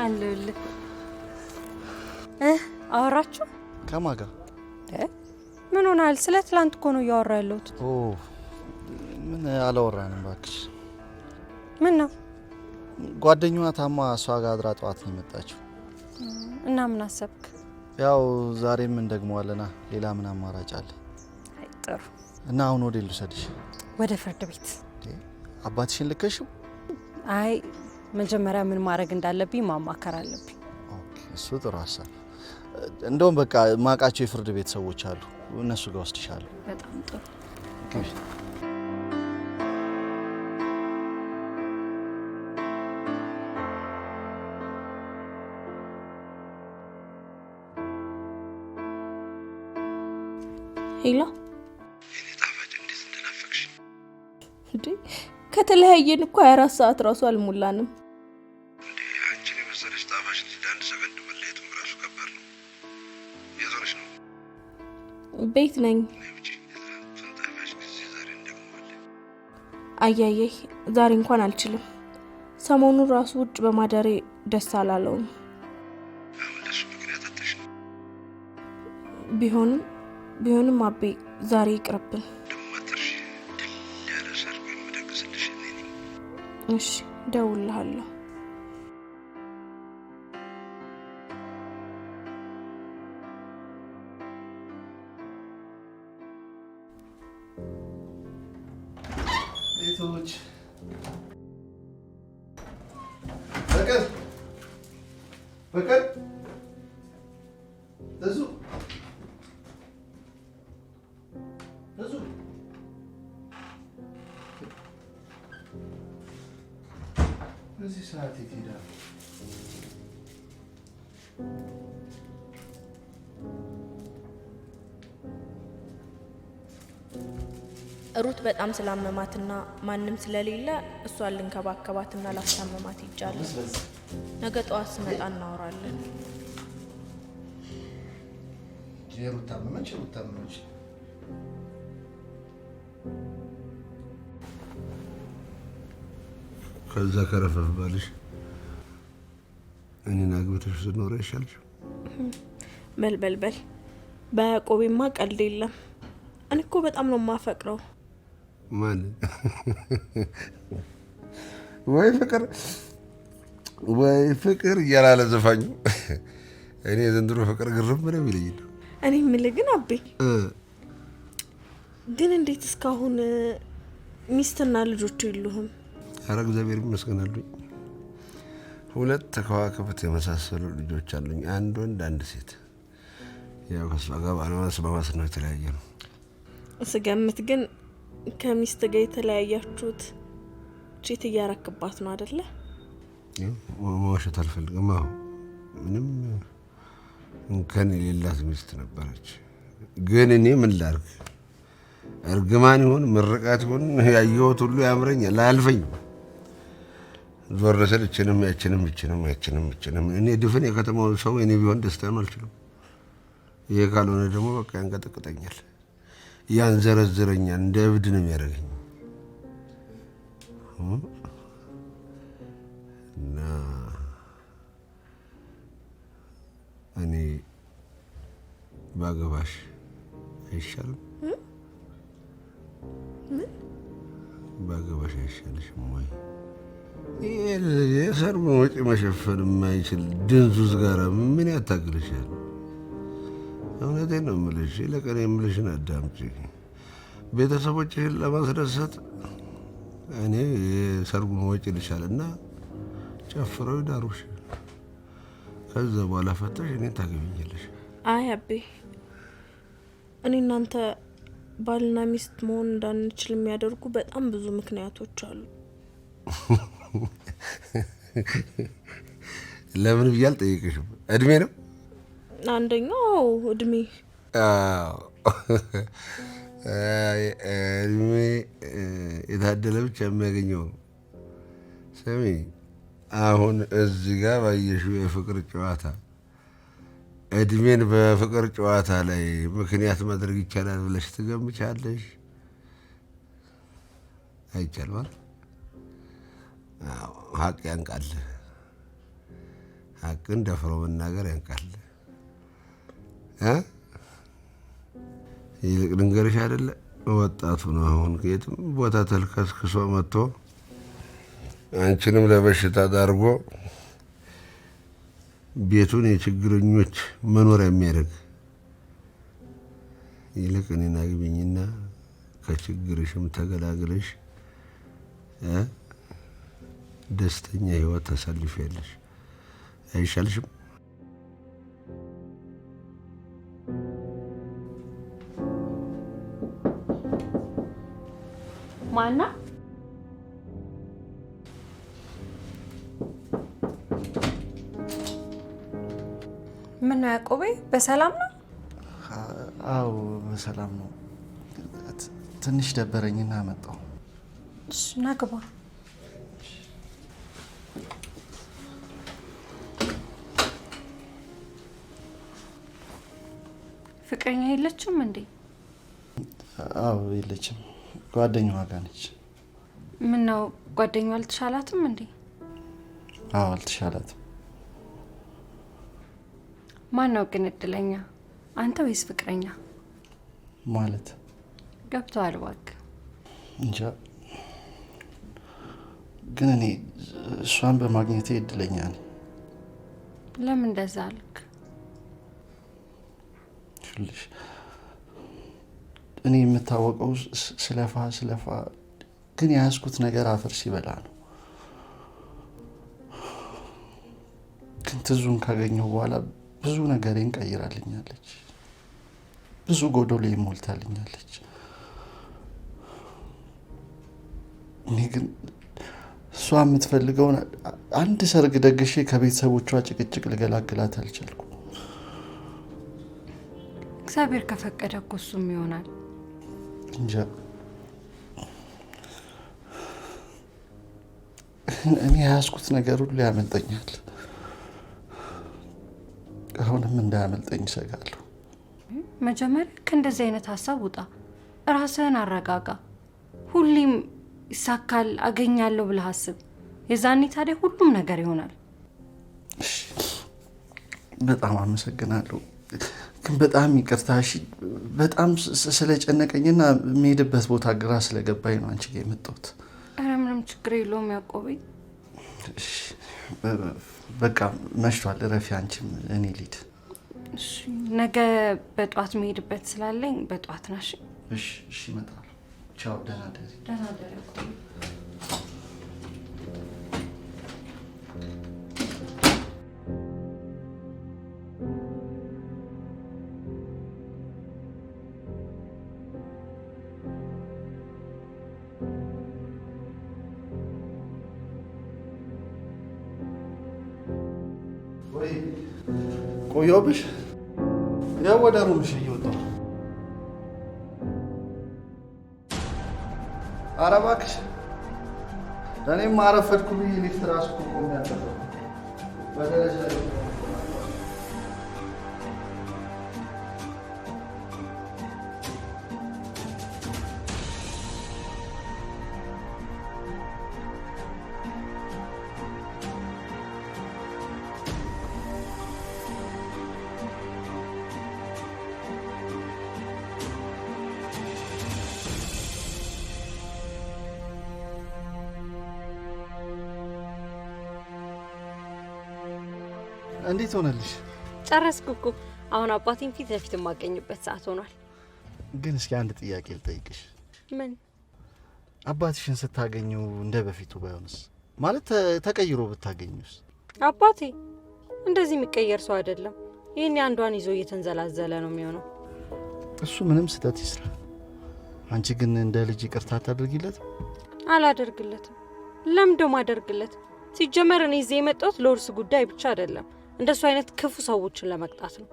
አለሁልህ። አወራችሁ? ከማን ጋር? ምን ሆናል? ስለ ትላንት እኮ ነው እያወራ ያለሁት። ምን አላወራንም እባክሽ። ምን ነው? ጓደኛዋ ታማ እሷ ጋር አድራ ጠዋት ነው የመጣችው። እና ምን አሰብክ? ያው ዛሬም እንደግመዋለና ሌላ ምን አማራጭ አለ? አይ ጥሩ። እና አሁን ወዴት ልውሰድሽ? ወደ ፍርድ ቤት። አባትሽን ልከሽው? አይ መጀመሪያ ምን ማድረግ እንዳለብኝ ማማከር አለብኝ። ኦኬ፣ እሱ ጥሩ ሀሳብ። እንደውም በቃ ማቃቸው የፍርድ ቤት ሰዎች አሉ፣ እነሱ ጋር ወስድሻለሁ። በጣም ጥሩ። ሄሎ፣ እንዴ ከተለያየን እኮ 24 ሰዓት ራሱ አልሞላንም። እንዴ አንቺን የመሰለሽ ጣፋጭ ልጅ ለአንድ ሰከንድ መለየቱም ራሱ ከባድ ነው። የት ሆነሽ ነው? ቤት ነኝ። አያየህ ዛሬ እንኳን አልችልም። ሰሞኑን ራሱ ውጭ በማደሬ ደስ አላለውም። ለሱ ምክንያት አጥተሽ ነው? ቢሆንም አቤ ዛሬ ይቅርብን። እሺ ደውልልሃለሁ። ቤቶች በቀል እዙ በዚህ ሰዓት የት ሄዳለሁ? ሩት በጣም ስላመማትና ማንም ስለሌለ እሷን ልንከባከባትና ላስታመማት ይጃለሁ። ነገ ጠዋት ስመጣ እናወራለን። ሩት ታመመች። ከዛ ከረፈፍ ባልሽ እኔን አግብተሽ ስትኖር ይሻልሽ። በል በያዕቆቤማ ቀልድ የለም። እኔ እኮ በጣም ነው የማፈቅረው። ማን ወይ ፍቅር እያላለ ዘፋኙ። እኔ ዘንድሮ ፍቅር ግርም ነው የሚለኝ። እኔ የምልህ ግን አቤ ግን እንዴት እስካሁን ሚስትና ልጆቹ የሉህም? ኧረ እግዚአብሔር ይመስገን አሉኝ። 2 ተከዋክብት የመሳሰሉ ልጆች አሉኝ። አንድ ወንድ አንድ ሴት። ያው ከሷ ጋር ባለመስማማት ነው የተለያየ ነው። ስገምት ግን ከሚስት ጋር የተለያያችሁት ቼት እያረክባት ነው አይደለ? መዋሸት አልፈልግም። አዎ ምንም እንከን የሌላት ሚስት ነበረች። ግን እኔ ምን ላድርግ? እርግማን ይሁን ምርቃት ይሁን ያየሁት ሁሉ ያምረኛል፣ አያልፈኝ። ዞር ስል እችንም እኔ ድፍን የከተማው ሰው እኔ ቢሆን ደስታ ነው አልችልም። ይሄ ካልሆነ ደግሞ በቃ ያንቀጠቅጠኛል፣ ያንዘረዝረኛል፣ እንደ እብድ ነው የሚያደርገኝ። እና እኔ ባገባሽ አይሻልም? ምን ባገባሽ አይሻልሽም ወይ? የሰርጉን ወጪ መሸፈን የማይችል ድንዙዝ ጋር ምን ያታግልሻል? እውነቴን ነው የምልሽ። ለቀን የምልሽን አዳምጪ። ቤተሰቦችሽን ለማስደሰት እኔ የሰርጉን ወጪ ልሻልና ጨፍረው ይዳሩሽ። ከዛ በኋላ ፈተሽ እኔን ታገቢኛለሽ። አይ አቤ፣ እኔ እናንተ ባልና ሚስት መሆን እንዳንችል የሚያደርጉ በጣም ብዙ ምክንያቶች አሉ። ለምን ብዬ አልጠየቅሽም? እድሜ ነው አንደኛው። እድሜ እድሜ የታደለ ብቻ የሚያገኘው ነው። ስሚ፣ አሁን እዚህ ጋር ባየሽው የፍቅር ጨዋታ እድሜን በፍቅር ጨዋታ ላይ ምክንያት ማድረግ ይቻላል ብለሽ ትገምቻለሽ? አይቻል ማለት ሀቅ ያንቃል። ሀቅን ደፍሮ መናገር ያንቃል። ይልቅ ልንገርሽ አይደለ፣ ወጣቱ ነው አሁን ከየትም ቦታ ተልከስክሶ መጥቶ አንቺንም ለበሽታ ዳርጎ ቤቱን የችግረኞች መኖሪያ የሚያደርግ። ይልቅ እኔን አግቢኝና ከችግርሽም ተገላግለሽ ደስተኛ ህይወት ታሳልፊያለሽ። አይሻልሽም? ማና ምን ነው ያዕቆቤ፣ በሰላም ነው? አዎ በሰላም ነው። ትንሽ ደበረኝና መጣሁ። እሺ ና ግባ። ፍቅረኛ የለችም እንዴ? አዎ የለችም፣ ጓደኛዋ ጋር ነች። ምን ነው ጓደኛዋ አልተሻላትም እንዴ? አዎ አልተሻላትም። ማን ነው ግን እድለኛ፣ አንተ ወይስ ፍቅረኛ? ማለት ገብቶሃል? እባክህ እንጃ፣ ግን እኔ እሷን በማግኘቴ እድለኛ ነኝ። ለምን እንደዛ አልክ? ይኸውልሽ እኔ የምታወቀው ስለፋ ግን የያዝኩት ነገር አፈር ሲበላ ነው። ግን ትዙን ካገኘሁ በኋላ ብዙ ነገሬን ቀይራልኛለች። ብዙ ጎዶሎ ሞልታልኛለች። እኔ ግን እሷ የምትፈልገውን አንድ ሰርግ ደግሼ ከቤተሰቦቿ ጭቅጭቅ ልገላግላት አልቻልኩም። እግዚአብሔር ከፈቀደ እኮ እሱም ይሆናል። እንጃ፣ እኔ የያዝኩት ነገር ሁሉ ያመልጠኛል። አሁንም እንዳያመልጠኝ እሰጋለሁ። መጀመሪያ ከእንደዚህ አይነት ሀሳብ ውጣ፣ ራስህን አረጋጋ። ሁሌም ይሳካል አገኛለሁ ብለህ አስብ። የዛኔ ታዲያ ሁሉም ነገር ይሆናል። በጣም አመሰግናለሁ። ግን በጣም ይቅርታ። እሺ፣ በጣም ስለጨነቀኝና የምሄድበት ቦታ ግራ ስለገባኝ ነው አንቺ ጋር የመጣሁት። ኧረ ምንም ችግር የለውም ያዕቆቤ። በቃ መሽቷል፣ እረፊ አንቺም፣ እኔ ልሂድ። እሺ፣ ነገ በጧት መሄድበት ስላለኝ በጧት ናሽ። እሺ፣ እመጣለሁ። ቻው፣ ደህና ደሪ። ደህና ደሪ ያዕቆቤ። ቆየሁብሽ። ያው ወደ ሩምሽ እየወጣሁ። ኧረ እባክሽ፣ እኔም አረፈድኩ ብዬ ሊፍት እራሱ እኮ ቆሜያለሁ በደረጃ ላይ። እንዴት ሆነልሽ? ጨረስኩ እኮ። አሁን አባቴን ፊት ለፊት የማገኝበት ሰዓት ሆኗል። ግን እስኪ አንድ ጥያቄ ልጠይቅሽ። ምን? አባትሽን ስታገኙ እንደ በፊቱ ባይሆንስ? ማለት ተቀይሮ ብታገኙስ? አባቴ እንደዚህ የሚቀየር ሰው አይደለም። ይሄን አንዷን ይዞ እየተንዘላዘለ ነው የሚሆነው። እሱ ምንም ስህተት ይስራ፣ አንቺ ግን እንደ ልጅ ይቅርታ ታደርጊለት? አላደርግለትም። ለምዶ ማደርግለት? ሲጀመር እኔ እዚህ የመጣሁት ለውርስ ጉዳይ ብቻ አይደለም፣ እንደሱ አይነት ክፉ ሰዎችን ለመቅጣት ነው።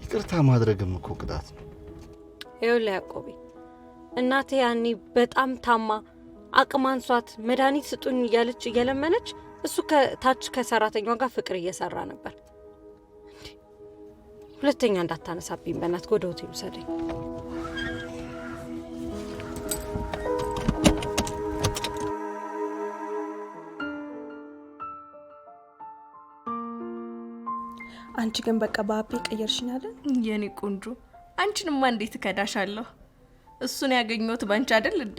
ይቅርታ ማድረግም እኮ ቅጣት ነው። ይኸውልህ ያዕቆቤ፣ እናቴ ያኔ በጣም ታማ አቅም አንሷት መድኃኒት ስጡኝ እያለች እየለመነች እሱ ከታች ከሰራተኛዋ ጋር ፍቅር እየሰራ ነበር። ሁለተኛ እንዳታነሳብኝ በእናትህ፣ ወደ ሆቴሉ ሰደኝ። አንቺ ግን በቃ በአቤ ቀየርሽኝ አይደል? የኔ ቆንጆ፣ አንቺንማ እንዴት እከዳሻለሁ? እሱን ያገኘሁት ባንቺ አይደል እንዴ?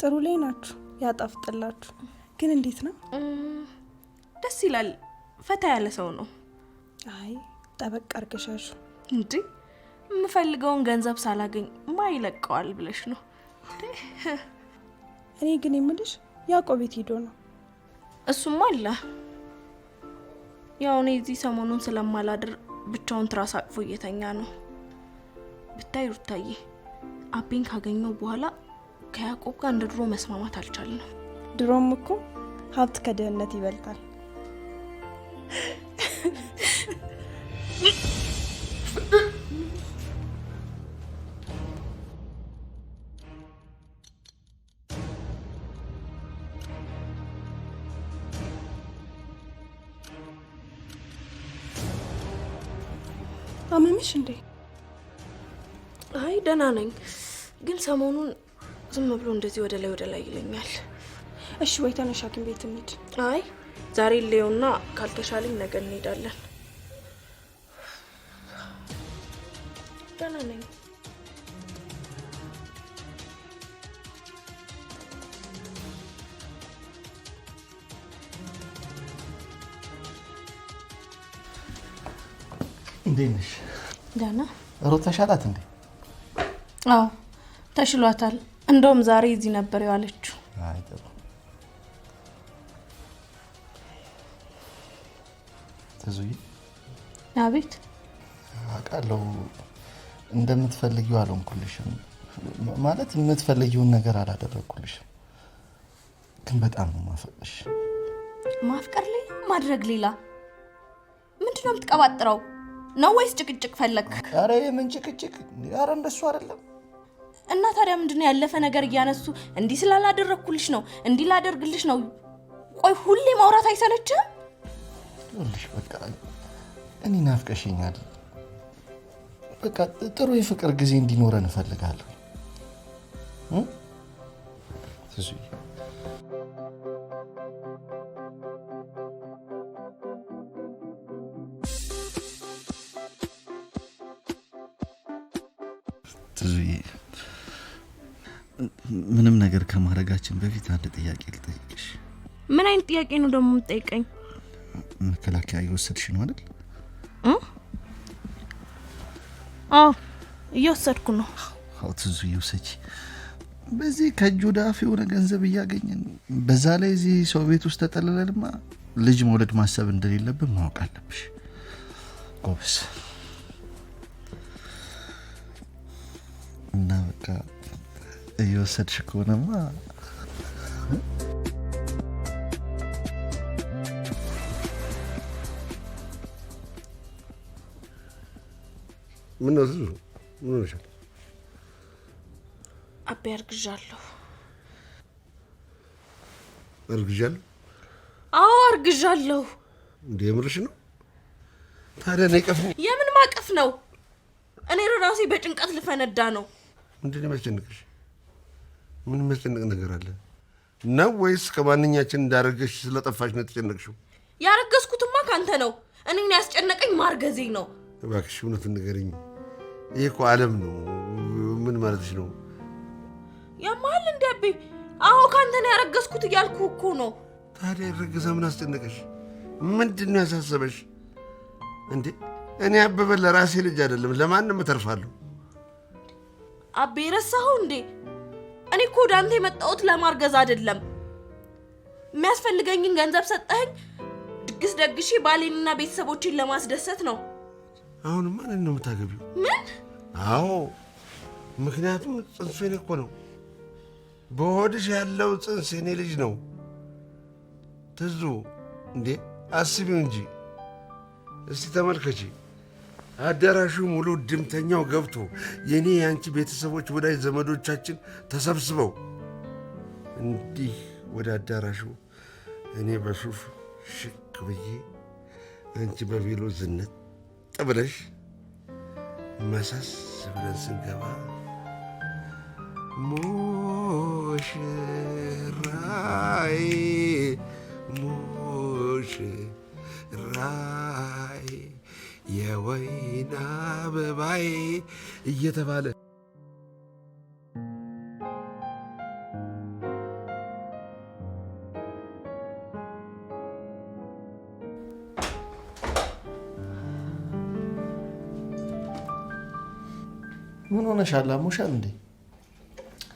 ጥሩ ላይ ናችሁ፣ ያጣፍጥላችሁ። ግን እንዴት ነው? ደስ ይላል። ፈታ ያለ ሰው ነው። አይ ጠበቅ አርገሻሹ እንዴ? የምፈልገውን ገንዘብ ሳላገኝ ማ ይለቀዋል ብለሽ ነው? እኔ ግን የምልሽ ያዕቆብ ቤት ሄዶ ነው? እሱማ አለ። ያው እኔ እዚህ ሰሞኑን ስለማላድር ብቻውን ትራስ አቅፎ እየተኛ ነው። ብታይ ሩታዬ፣ አቤን ካገኘው በኋላ ከያዕቆብ ጋር እንደ ድሮ መስማማት አልቻልንም። ድሮም እኮ ሀብት ከድህነት ይበልጣል። አመመሽ እንዴ? አይ ደህና ነኝ፣ ግን ሰሞኑን ዝም ብሎ እንደዚህ ወደ ላይ ይለኛል። እሺ ወይ ተነሽ ሐኪም ቤት እንሂድ። አይ ዛሬ ሌውና ካልተሻለኝ ነገ እንሄዳለን። ደህና ነኝ። እንዴት ነሽ? ደህና። ሩት ተሻላት እንዴ? አዎ ተሽሏታል። እንደውም ዛሬ እዚህ ነበር ያለችው። አይ ጥሩ። ተዙይ አቤት። አውቃለሁ እንደምትፈልጊው አልሆንኩልሽም፣ ማለት የምትፈልጊውን ነገር አላደረኩልሽም፣ ግን በጣም ነው ማፈቅርሽ። ማፍቀር ሌላ ማድረግ ሌላ። ምንድነው የምትቀባጥረው? ነው ወይስ ጭቅጭቅ ፈለክ? አረ የምን ጭቅጭቅ? አረ እንደሱ አይደለም። እና ታዲያ ምንድነው ያለፈ ነገር እያነሱ እንዲህ ስላላደረኩልሽ ነው እንዲህ ላደርግልሽ ነው? ቆይ ሁሌ ማውራት አይሰለችም? ልሽ በቃ እኔ ናፍቀሽኛል። በቃ ጥሩ የፍቅር ጊዜ እንዲኖረን እፈልጋለሁ። ተዙይ ምንም ነገር ከማድረጋችን በፊት አንድ ጥያቄ ልጠይቅሽ። ምን አይነት ጥያቄ ነው ደግሞ የምትጠይቀኝ? መከላከያ እየወሰድሽ ነው አይደል? አዎ እየወሰድኩ ነው። አዎ ትዙዬ ውሰጂ። በዚህ ከእጅ ወደ አፍ የሆነ ገንዘብ እያገኘን በዛ ላይ እዚህ ሰው ቤት ውስጥ ተጠልለንማ ልጅ መውለድ ማሰብ እንደሌለብን ማወቅ አለብሽ። ጎበዝ። እና በቃ እየወሰድሽ ከሆነማ ምን ነው ምን ሆነሻል? አቤ አርግዣለሁ። አርግዣለሁ? አዎ አርግዣለሁ። እንዴ የምርሽ ነው? ታዲያ ነይ ቀፍ። የምን ማቀፍ ነው? እኔ ራሴ በጭንቀት ልፈነዳ ነው። ምንድነው የሚያስጨንቅሽ? ምን የሚያስጨንቅ ነገር አለ ነው? ወይስ ከማንኛችን እንዳረገሽ ስለጠፋሽ ነው የተጨነቅሽው? ያረገዝኩትማ ካንተ ነው። እኔን ያስጨነቀኝ ማርገዜ ነው። እባክሽ እውነቱን ንገሪኝ። ይሄ እኮ ዓለም ነው። ምን ማለትሽ ነው? ያማል እንዴ አቤ? አዎ ካንተ ነው ያረገዝኩት እያልኩ እኮ ነው። ታዲያ ያረገዛ ምን አስጨነቀሽ? ምንድን ነው ያሳሰበሽ እንዴ? እኔ አበበ ለራሴ ልጅ አይደለም ለማንም እተርፋለሁ። አቤ ረሳኸው እንዴ? እኔ እኮ ወደ አንተ የመጣሁት ለማርገዝ አይደለም። የሚያስፈልገኝን ገንዘብ ሰጠኸኝ፣ ድግስ ደግሼ ባሌንና ቤተሰቦችን ለማስደሰት ነው። አሁን ማንን ነው የምታገቢው? ምን? አዎ ምክንያቱም ጽንሱ የኔ እኮ ነው። በሆድሽ ያለው ጽንስ የኔ ልጅ ነው። ትዙ እንዴ አስቢው እንጂ እስቲ ተመልከቺ። አዳራሹ ሙሉ ድምተኛው ገብቶ የኔ የአንቺ ቤተሰቦች ወዳጅ ዘመዶቻችን ተሰብስበው እንዲህ ወደ አዳራሹ እኔ በሱፍ ሽክ ብዬ አንቺ በቬሎ ዝንጥ ብለሽ መሳስ ብለን ስንገባ ሙሽራዬ ሙሽራዬ የወይን አበባዬ እየተባለ ምን ሆነሻል? አሞሻል እንዴ?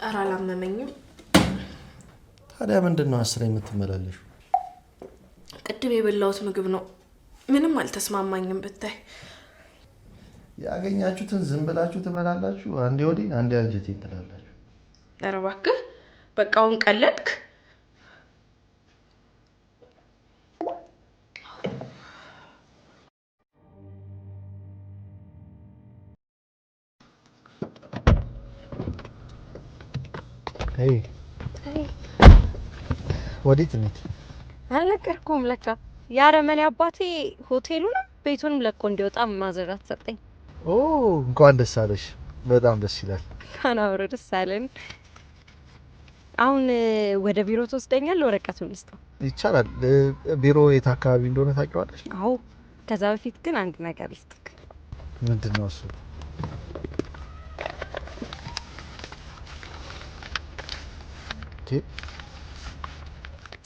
ኧረ አላመመኝም። ታዲያ ምንድን ነው አስሬ የምትመላለሹ? ቅድም የበላሁት ምግብ ነው። ምንም አልተስማማኝም ብታይ። ያገኛችሁትን ዝም ብላችሁ ትበላላችሁ። አንዴ ወዲህ አንዴ አንጀቴ ትላላችሁ። ኧረ እባክህ በቃ አሁን ቀለድክ። ወዴት እንሂድ? አልነገርኩም ለካ የአረመኔ አባቴ ሆቴሉን ቤቱንም ለቆ እንዲወጣ ማዘዣት ሰጠኝ። ኦ እንኳን ደስ አለሽ። በጣም ደስ ይላል። ካናብረ ደስ አለን። አሁን ወደ ቢሮ ትወስደኛል? ወረቀቱን ልስጠው? ይቻላል። ቢሮ የት አካባቢ እንደሆነ ታውቂዋለሽ? አዎ። ከዛ በፊት ግን አንድ ነገር ልስጥክ። ምንድን ነው እሱ?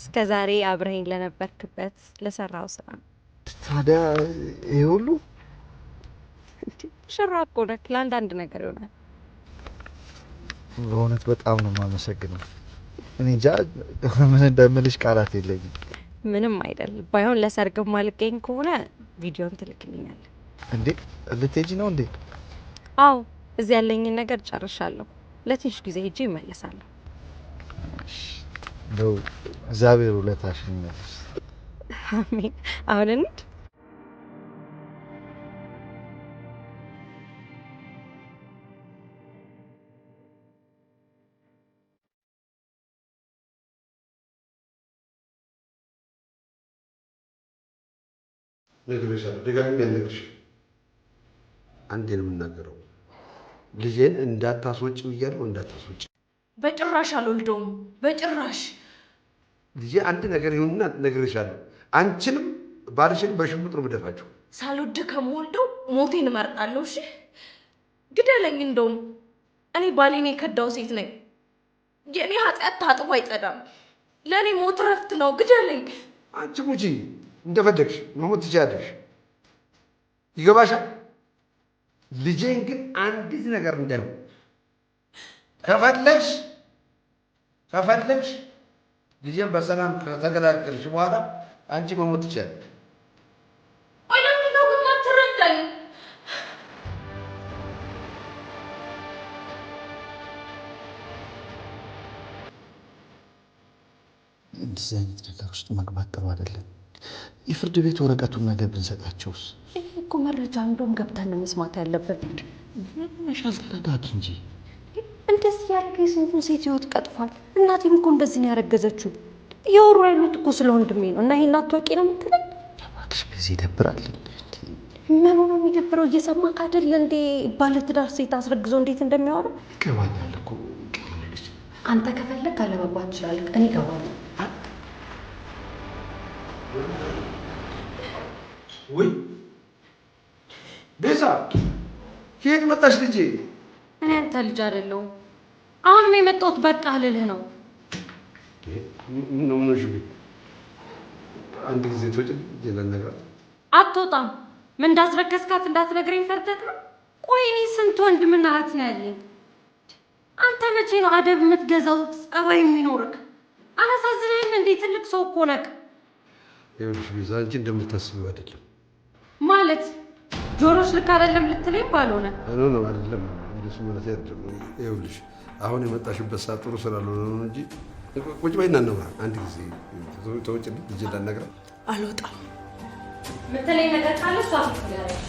እስከ ዛሬ አብረኸኝ ለነበርክበት ለሰራው ስራ። ታዲያ ይሄ ሁሉ ሽራ እኮ ነክ ለአንዳንድ ነገር ይሆናል። በእውነት በጣም ነው የማመሰግነው። እኔ እንጃ ምን እንደምልሽ ቃላት የለኝም። ምንም አይደል። ባይሆን ለሰርግ ማልገኝ ከሆነ ቪዲዮን ትልክልኛለህ። እንዴ ልትሄጂ ነው እንዴ? አዎ እዚህ ያለኝን ነገር ጨርሻለሁ። ለትንሽ ጊዜ ሄጄ እመለሳለሁ። ነው እግዚአብሔር ውለታሽን ይመልስ። አሜን። አሁን እንሂድ። ነግሬሻለሁ፣ ደጋግሜ አልነግርሽም። አንዴ ነው የምናገረው። ልጄን እንዳታስወጪ ብያለሁ፣ እንዳታስወጪ። በጭራሽ አልወልደውም፣ በጭራሽ። ልጄ አንድ ነገር ይሁንና ነግሬሻለሁ። አንቺንም ባልሽን በሽሙጥ ነው የምደፋቸው። ሳልወድ ከምወልደው ሞቴን እመርጣለሁ። እሺ ግደለኝ። እንደውም እኔ ባሌን የከዳው ሴት ነኝ። የእኔ ኃጢአት ታጥቦ አይጸዳም። ለእኔ ሞት ረፍት ነው። ግደለኝ። አንቺ ሙቺ እንደፈለግሽ መሞት ትችያለሽ። ይገባሻል? ልጄን ግን አንዲት ነገር እንዳይሆን ከፈለግሽ ልጄን በሰላም ከተገላገልሽ በኋላ አንቺ መሞት ትችያለሽ። ለምንድን ነው ግን የማትረዳኝ? እንደዚህ አይነት ነገር ውስጥ መግባት ጥሩ አይደለም። የፍርድ ቤት ወረቀቱን ነገር ብንሰጣቸውስ? ይሄ እኮ መረጃ እንደውም ገብተን መስማት ያለበት። መሻል ተረዳት እንጂ እንደዚህ ያደረገ የስንቱን ሴት ህይወት ቀጥፏል። እናቴም እኮ እንደዚህ ነው ያረገዘችው። የወሩ ያሉት እኮ ስለ ወንድሜ ነው እና ይሄን አትወቂ ነው የምትለኝ? እባክሽ በዚህ ይደብራል። ምን ነው የሚደብረው? እየሰማክ አይደል እንዴ? ባለትዳር ሴት አስረግዞ እንዴት እንደሚያወሩ ይገባኛል እኮ። ቀልልሽ አንተ ከፈለክ አለመግባት ትችላለህ። እኔ እገባለሁ። ወይ ቤዛ ከየት መጣሽ ልጄ? እኔ አንተ ልጅ አይደለሁም። አሁንም የመጣሁት በቃ ልልህ ነው። ምን ነው አንድ ጊዜ ትወጪ ለነገር አትወጣም። ምን እንዳስረከስካት እንዳትነግረኝ ፈርተህ ነው? ቆይ እኔ ስንት ወንድምና እህት ነው ያለኝ? አንተ መቼ ነው አደብ የምትገዛው? ጸባይ የሚኖርክ አላሳዝነህም እንዴ? ትልቅ ሰው እኮ ነህ። ይኸውልሽ ቤዛ፣ አንቺ እንደምታስቢው አይደለም። ማለት ጆሮሽ ልክ አይደለም ልትለኝ ባልሆነ ነው አይደለም። እንደሱ ማለት አይደለም። ይኸውልሽ አሁን የመጣሽበት ሰዓት ጥሩ ስላልሆነ ነው እንጂ ቁጭ በይና እናውራ። አንድ ጊዜ ተወጪልኝ ልጅ እንዳትነግራት። አልወጣም የምትለኝ ነገር ካለ እሷ ትነግረኝ።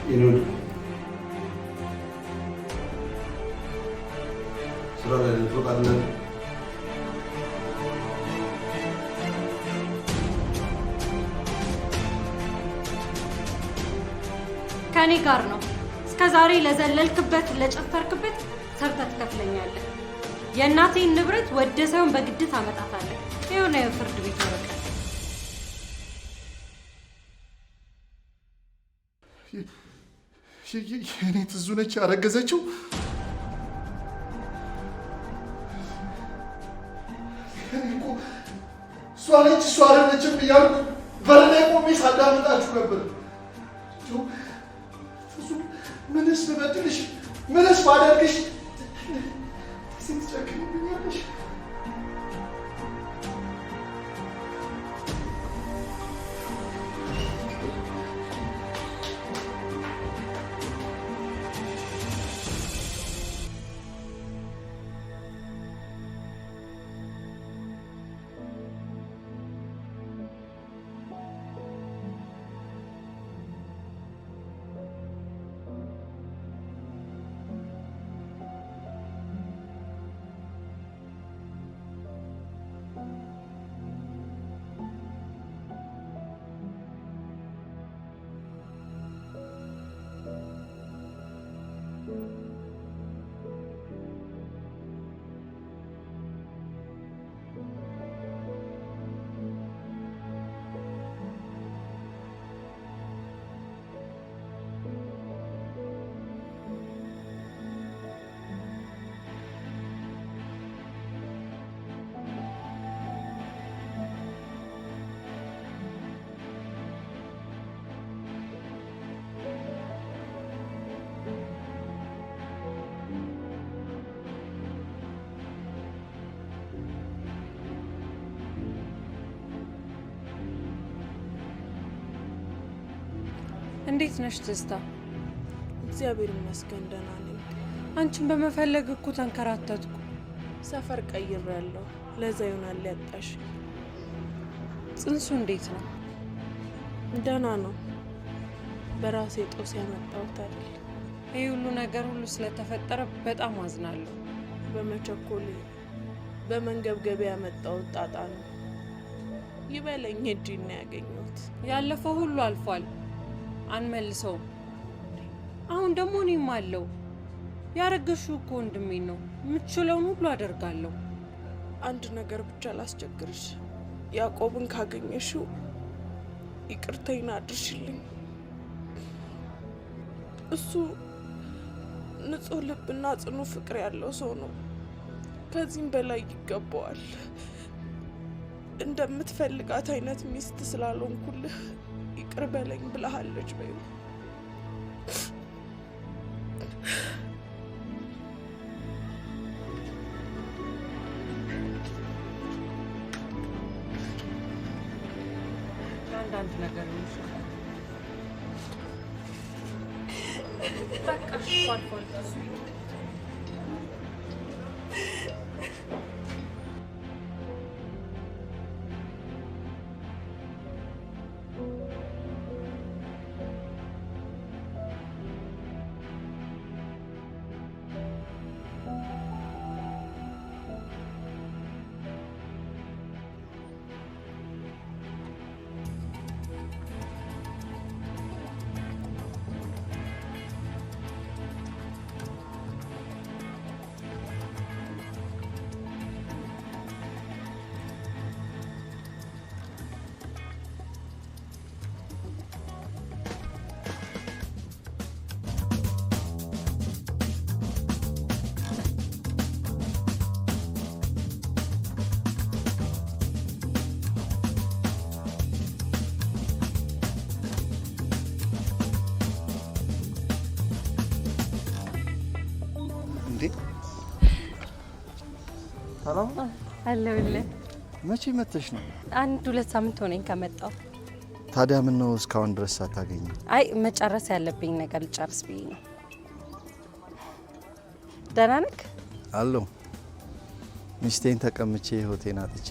ይኑር ስራ ላይ ልትወጣለን። ከኔ ጋር ነው። እስከ ዛሬ ለዘለልክበት ለጨፈርክበት ሰርተህ ትከፍለኛለህ። የእናቴን ንብረት ወደ ሳይሆን በግድ ታመጣታለህ። የሆነ የፍርድ ቤት ወረቀት የኔ ትዙ ነች ያረገዘችው። እሷ ነች እሷ አይደለችም እያልኩ በር ላይ ቆሜ ሳዳምጣችሁ ነበር። ትዙ ምንስ ብበድልሽ ምንስ ባደርግሽ ሴት ጨክንብኛለሽ? እንዴት ነሽ ትዝታ? እግዚአብሔር ይመስገን ደህና ነኝ። አንቺን በመፈለግ እኮ ተንከራተትኩ። ሰፈር ቀይሬያለሁ። ለዛ ይሆናል ያጣሽ። ጽንሱ እንዴት ነው? ደህና ነው። በራሴ ጦስ ያመጣሁት አይደል። ይህ ሁሉ ነገር ሁሉ ስለተፈጠረ በጣም አዝናለሁ። በመቸኮሌ በመንገብገብ ያመጣሁት ጣጣ ነው። ይበለኝ እጅን ነው ያገኘሁት። ያለፈው ሁሉ አልፏል፣ አንመልሰውም። አሁን ደግሞ እኔም አለው። ያረገሽው እኮ ወንድሜ ነው። የምትችለውን ሁሉ አደርጋለሁ። አንድ ነገር ብቻ ላስቸግርሽ። ያዕቆብን ካገኘሽው ይቅርታዬን አድርሽልኝ። እሱ ንጹህ ልብና ጽኑ ፍቅር ያለው ሰው ነው። ከዚህም በላይ ይገባዋል። እንደምትፈልጋት አይነት ሚስት ስላልሆንኩልህ ይቅር በለኝ ብለሃለች። በይ አንዳንድ ነገር ነው በቃ አልፏል። ሰላም አለሁልህ። መቼ መተሽ ነው? 1-2 ሳምንት ሆነኝ ከመጣሁ። ታዲያ ምን ነው እስካሁን ድረስ ሳታገኝ? አይ መጨረስ ያለብኝ ነገር ልጨርስ ብዬ ነው። ደህና ነህ? አለሁ። ሚስቴን ተቀምቼ ሆቴን አጥቼ።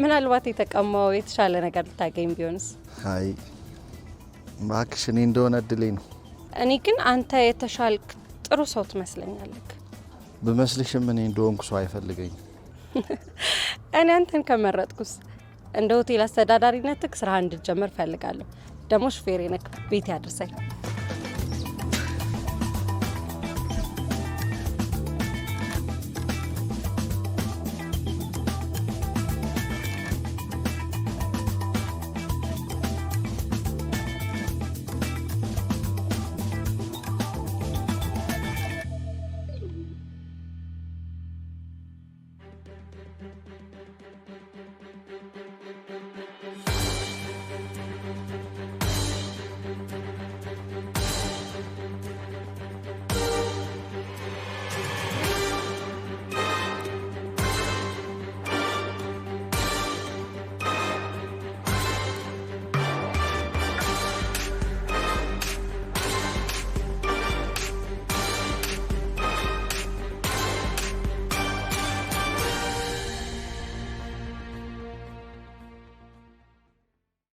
ምናልባት የተቀማው የተሻለ ነገር ልታገኝ ቢሆንስ? አይ እባክሽ፣ እኔ እንደሆነ እድሌ ነው። እኔ ግን አንተ የተሻልክ ጥሩ ሰው ትመስለኛለህ። ብመስልሽም እኔ እንደሆንኩ ሰው አይፈልገኝም። እኔ አንተን ከመረጥኩስ እንደ ሆቴል አስተዳዳሪነትህ ስራ እንድትጀምር ፈልጋለሁ። ደግሞ ሹፌሬ ነህ፣ ቤት ያድርሰኝ።